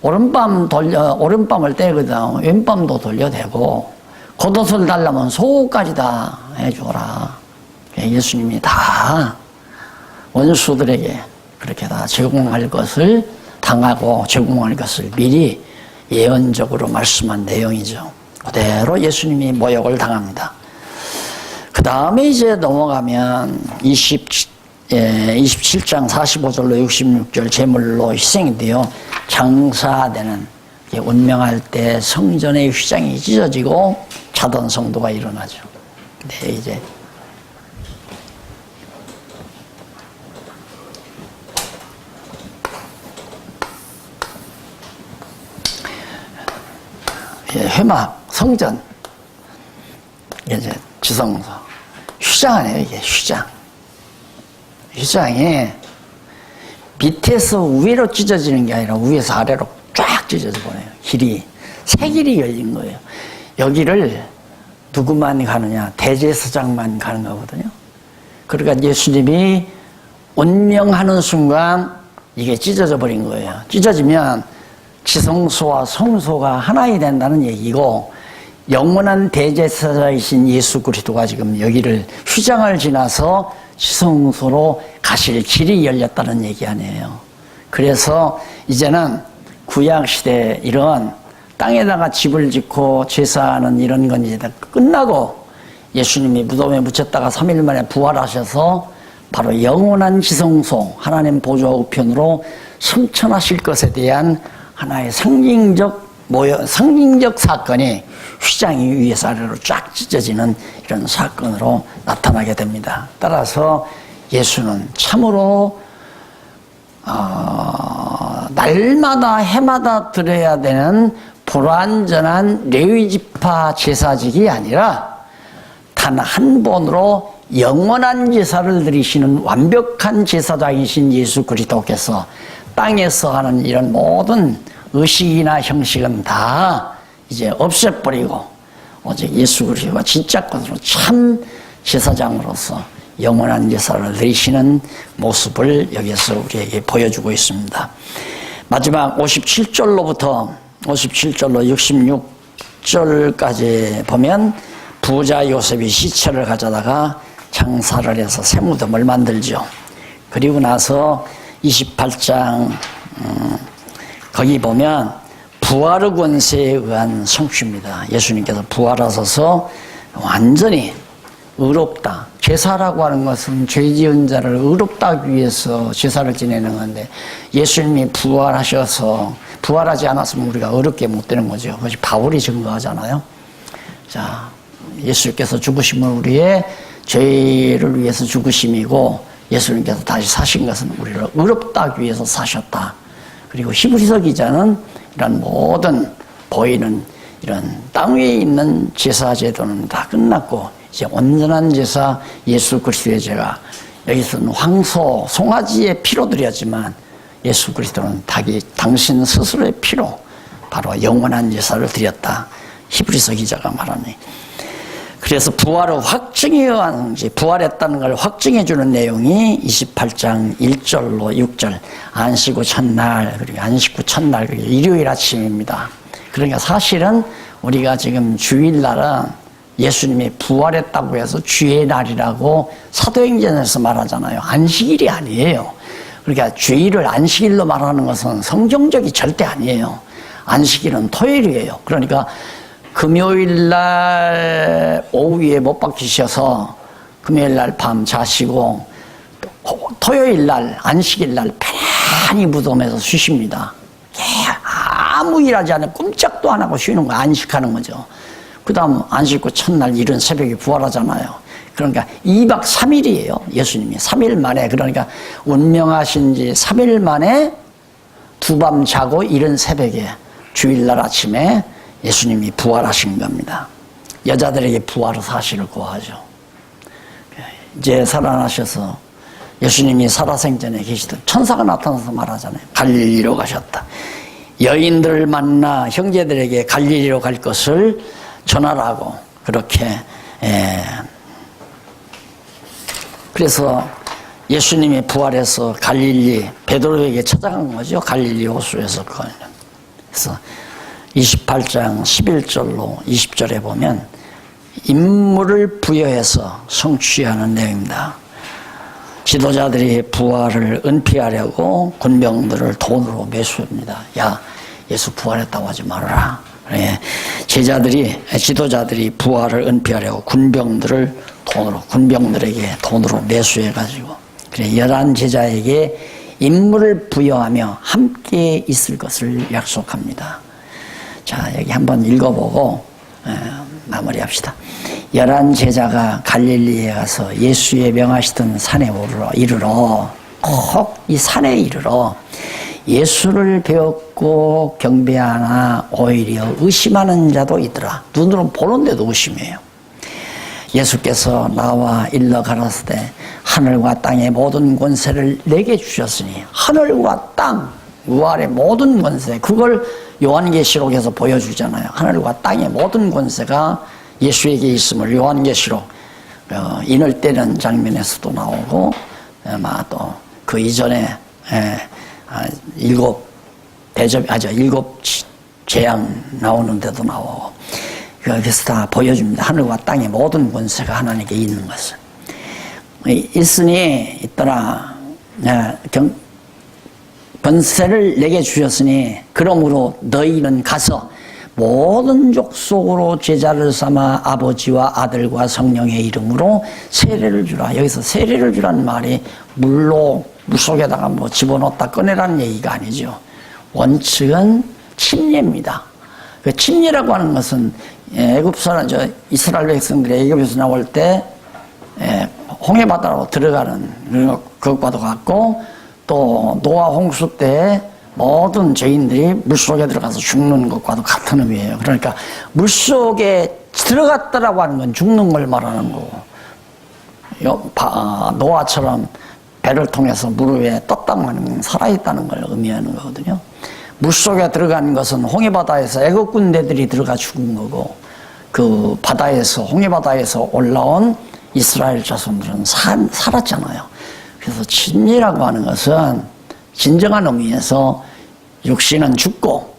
오른밤을 떼거든 왼밤도 돌려대고, 겉옷을 달라면 속옷까지 다 해줘라. 예수님이 다 원수들에게 그렇게 다 제공할 것을 당하고 제공할 것을 미리 예언적으로 말씀한 내용이죠. 그대로 예수님이 모욕을 당합니다. 그 다음에 이제 넘어가면 27장 45절로 66절 제물로 희생이 되어 장사되는, 운명할 때 성전의 휘장이 찢어지고 자던 성도가 일어나죠. 네, 이제 회막 성전 이제 지성소 휘장 아니에요. 이게 휘장이 밑에서 위로 찢어지는 게 아니라 위에서 아래로 쫙 찢어져 보내요. 길이 세 길이 열린 거예요. 여기를 누구만 가느냐? 대제사장만 가는 거거든요. 그러니까 예수님이 운명하는 순간 이게 찢어져 버린 거예요. 찢어지면 지성소와 성소가 하나이 된다는 얘기고, 영원한 대제사장이신 예수 그리스도가 지금 여기를 휘장을 지나서 지성소로 가실 길이 열렸다는 얘기 아니에요. 그래서 이제는 구약시대 이런 땅에다가 집을 짓고 제사하는 이런 건 이제 다 끝나고 예수님이 무덤에 묻혔다가 3일 만에 부활하셔서 바로 영원한 지성소 하나님 보좌 우편으로 승천하실 것에 대한 하나의 상징적 사건이 휘장이 위에서 아래로 쫙 찢어지는 이런 사건으로 나타나게 됩니다. 따라서 예수는 참으로 날마다 해마다 드려야 되는 불완전한 레위지파 제사직이 아니라 단 한 번으로 영원한 제사를 드리시는 완벽한 제사장이신 예수 그리스도께서 땅에서 하는 이런 모든 의식이나 형식은 다 이제 없애버리고 오직 예수 그리스도가 진짜 것으로 참 제사장으로서 영원한 제사를 드리시는 모습을 여기서 우리에게 보여주고 있습니다. 마지막 57절로부터 57절로 66절까지 보면 부자 요셉이 시체를 가져다가 장사를 해서 새무덤을 만들죠. 그리고 나서 28장 거기 보면 부활의 권세에 의한 성취입니다. 예수님께서 부활하셔서 완전히 의롭다. 제사라고 하는 것은 죄 지은 자를 의롭다 하기 위해서 제사를 지내는 건데 예수님이 부활하셔서 부활하지 않았으면 우리가 의롭게 못 되는 거죠. 그것이 바울이 증거하잖아요. 자, 예수님께서 죽으심은 우리의 죄를 위해서 죽으심이고 예수님께서 다시 사신 것은 우리를 의롭다 하기 위해서 사셨다. 그리고 히브리서 기자는 이런 모든 보이는 이런 땅 위에 있는 제사 제도는 다 끝났고 이제 온전한 제사 예수 그리스도의 제가 여기서는 황소 송아지의 피로 드렸지만 예수 그리스도는 당신 스스로의 피로 바로 영원한 제사를 드렸다. 히브리서 기자가 말하니. 그래서 부활의 확증에 의한 부활했다는 걸 확증해 주는 내용이 28장 1절로 6절 안식 후 첫날 그리고 안식 후 첫날 그리고 일요일 아침입니다. 그러니까 사실은 우리가 지금 주일날은 예수님이 부활했다고 해서 주의 날이라고 사도행전에서 말하잖아요. 안식일이 아니에요. 그러니까 주일을 안식일로 말하는 것은 성경적이 절대 아니에요. 안식일은 토요일이에요. 그러니까 금요일날 오후에 못 박히셔서 금요일날 밤 자시고 토요일날 안식일날 편안히 무덤에서 쉬십니다. 아무 일하지 않고 꼼짝도 안 하고 쉬는 거 안식하는 거죠. 그 다음 안식 후 첫날 이른 새벽에 부활하잖아요. 그러니까 2박 3일이에요. 예수님이 3일 만에 그러니까 운명하신 지 3일 만에 두 밤 자고 이른 새벽에 주일날 아침에 예수님이 부활하신 겁니다. 여자들에게 부활의 사실을 고하죠. 이제 살아나셔서 예수님이 살아생전에 계시던 천사가 나타나서 말하잖아요. 갈릴리로 가셨다. 여인들을 만나 형제들에게 갈릴리로 갈 것을 전하라고 그렇게 그래서 예수님이 부활해서 갈릴리 베드로에게 찾아간 거죠. 갈릴리 호수에서 그래서 28장 11절로 20절에 보면 임무를 부여해서 성취하는 내용입니다. 지도자들이 부활을 은폐하려고 군병들을 돈으로 매수합니다. 야, 예수 부활했다고 하지 말아라. 지도자들이 부활을 은폐하려고 군병들에게 돈으로 매수해가지고 그래 11 제자에게 임무를 부여하며 함께 있을 것을 약속합니다. 자, 여기 한번 읽어보고 마무리합시다. 11 제자가 갈릴리에 가서 예수의 명하시던 산에 이르러 꼭 이 산에 이르러 예수를 배웠고 경배하나 오히려 의심하는 자도 있더라. 눈으로 보는데도 의심해요. 예수께서 나와 일러 가라사대 하늘과 땅의 모든 권세를 내게 주셨으니 하늘과 땅 위아래 모든 권세 그걸 요한계시록에서 보여주잖아요. 하늘과 땅의 모든 권세가 예수에게 있음을 요한계시록 인을 떼는 장면에서도 나오고 아마 또 그 이전에 일곱 재앙 나오는데도 나오고 그래서 다 보여줍니다. 하늘과 땅의 모든 권세가 하나님께 있는 것을 있으니 있더라 번세를 내게 주셨으니 그러므로 너희는 가서 모든 족속으로 제자를 삼아 아버지와 아들과 성령의 이름으로 세례를 주라. 여기서 세례를 주라는 말이 물로 물속에다가 뭐 집어넣었다 꺼내라는 얘기가 아니죠. 원칙은 침례입니다. 그 침례라고 하는 것은 이스라엘 백성들이 애굽에서 나올 때 홍해바다로 들어가는 그것과도 같고, 또 노아 홍수 때 모든 죄인들이 물속에 들어가서 죽는 것과도 같은 의미예요. 그러니까 물속에 들어갔다라고 하는 건 죽는 걸 말하는 거고, 노아처럼 배를 통해서 물 위에 떴다고 하는 건 살아있다는 걸 의미하는 거거든요. 물속에 들어간 것은 홍해바다에서 애국 군대들이 들어가 죽은 거고, 그 바다에서 홍해바다에서 올라온 이스라엘 자손들은 살았잖아요. 그래서 침례라고 하는 것은 진정한 의미에서 육신은 죽고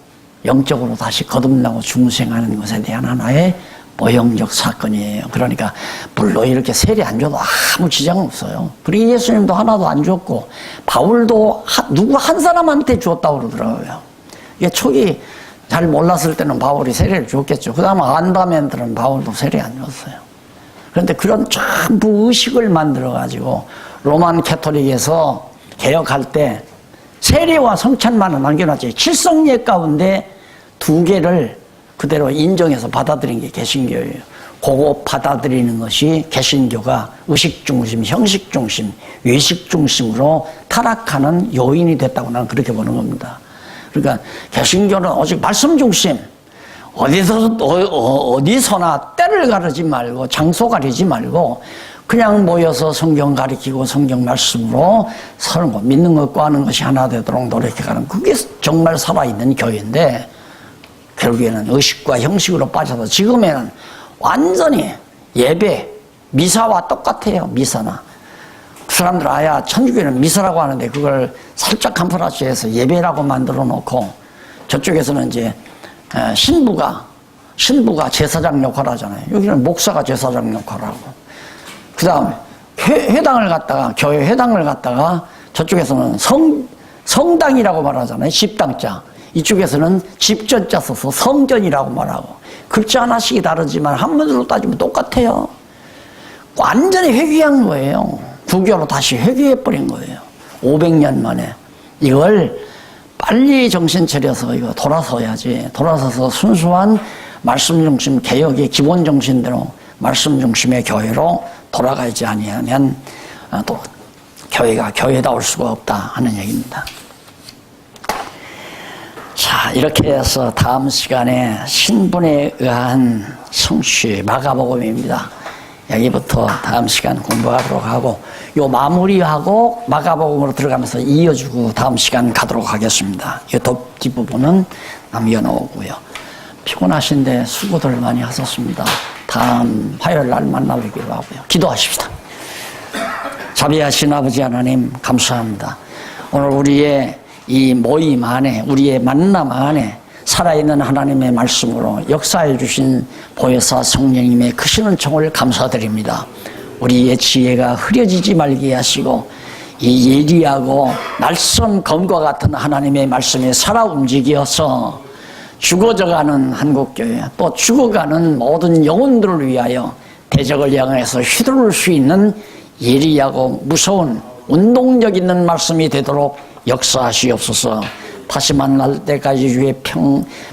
영적으로 다시 거듭나고 중생하는 것에 대한 하나의 모형적 사건이에요. 그러니까 물로 이렇게 세례 안 줘도 아무 지장 없어요. 그리고 예수님도 하나도 안 줬고, 바울도 누구 한 사람한테 줬다고 그러더라고요. 이게 초기 잘 몰랐을 때는 바울이 세례를 줬겠죠. 그 다음에 안다면들은 바울도 세례 안 줬어요. 그런데 그런 전부 의식을 만들어가지고 로만 캐토릭에서 개혁할 때 세례와 성찬만은 남겨놨지, 칠성례 가운데 2개를 그대로 인정해서 받아들인 게 개신교예요. 그거 받아들이는 것이 개신교가 의식중심, 형식중심, 외식중심으로 타락하는 요인이 됐다고 나는 그렇게 보는 겁니다. 그러니까 개신교는 오직 말씀중심, 어디서나 때를 가르지 말고 장소 가리지 말고 그냥 모여서 성경 가리키고 성경 말씀으로 서로 믿는 것과 하는 것이 하나 되도록 노력해가는, 그게 정말 살아있는 교회인데, 결국에는 의식과 형식으로 빠져서 지금에는 완전히 예배, 미사와 똑같아요. 미사나 그 사람들 아야 천주교는 미사라고 하는데 그걸 살짝 간파라치해서 예배라고 만들어 놓고, 저쪽에서는 이제 신부가 제사장 역할을 하잖아요. 여기는 목사가 제사장 역할을 하고, 그 다음에 회당을 갖다가, 교회 회당을 갖다가 저쪽에서는 성당이라고 말하잖아요. 집당자. 이쪽에서는 집전자 써서 성전이라고 말하고, 글자 하나씩이 다르지만 한문으로 따지면 똑같아요. 완전히 회귀한 거예요. 구교로 다시 회귀해버린 거예요. 500년 만에. 이걸 빨리 정신 차려서 이거 돌아서야지. 돌아서서 순수한 말씀 중심 개혁의 기본 정신대로 말씀 중심의 교회로 돌아가지 아니하면 또 교회가 교회다울 수가 없다 하는 얘기입니다. 자, 이렇게 해서 다음 시간에 신분에 의한 성취 마가복음입니다. 여기부터 다음 시간 공부하도록 하고, 요 마무리하고 마가복음으로 들어가면서 이어주고 다음 시간 가도록 하겠습니다. 이 뒷부분은 남겨놓고요. 피곤하신데 수고들 많이 하셨습니다. 다음 화요일 날 만나보기로 하고요. 기도하십시다. 자비하신 아버지 하나님, 감사합니다. 오늘 우리의 이 모임 안에, 우리의 만남 안에 살아있는 하나님의 말씀으로 역사해 주신 보혜사 성령님의 크신 은총을 감사드립니다. 우리의 지혜가 흐려지지 말게 하시고, 이 예리하고 날선 검과 같은 하나님의 말씀에 살아 움직여서 죽어져가는 한국교회, 또 죽어가는 모든 영혼들을 위하여 대적을 향해서 휘두를 수 있는 예리하고 무서운 운동력 있는 말씀이 되도록 역사하시옵소서. 다시 만날 때까지 주의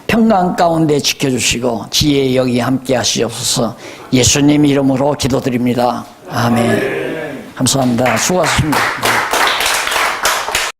평강 가운데 지켜주시고 지혜의 영이 함께 하시옵소서. 예수님 이름으로 기도드립니다. 아멘. 감사합니다. 수고하셨습니다.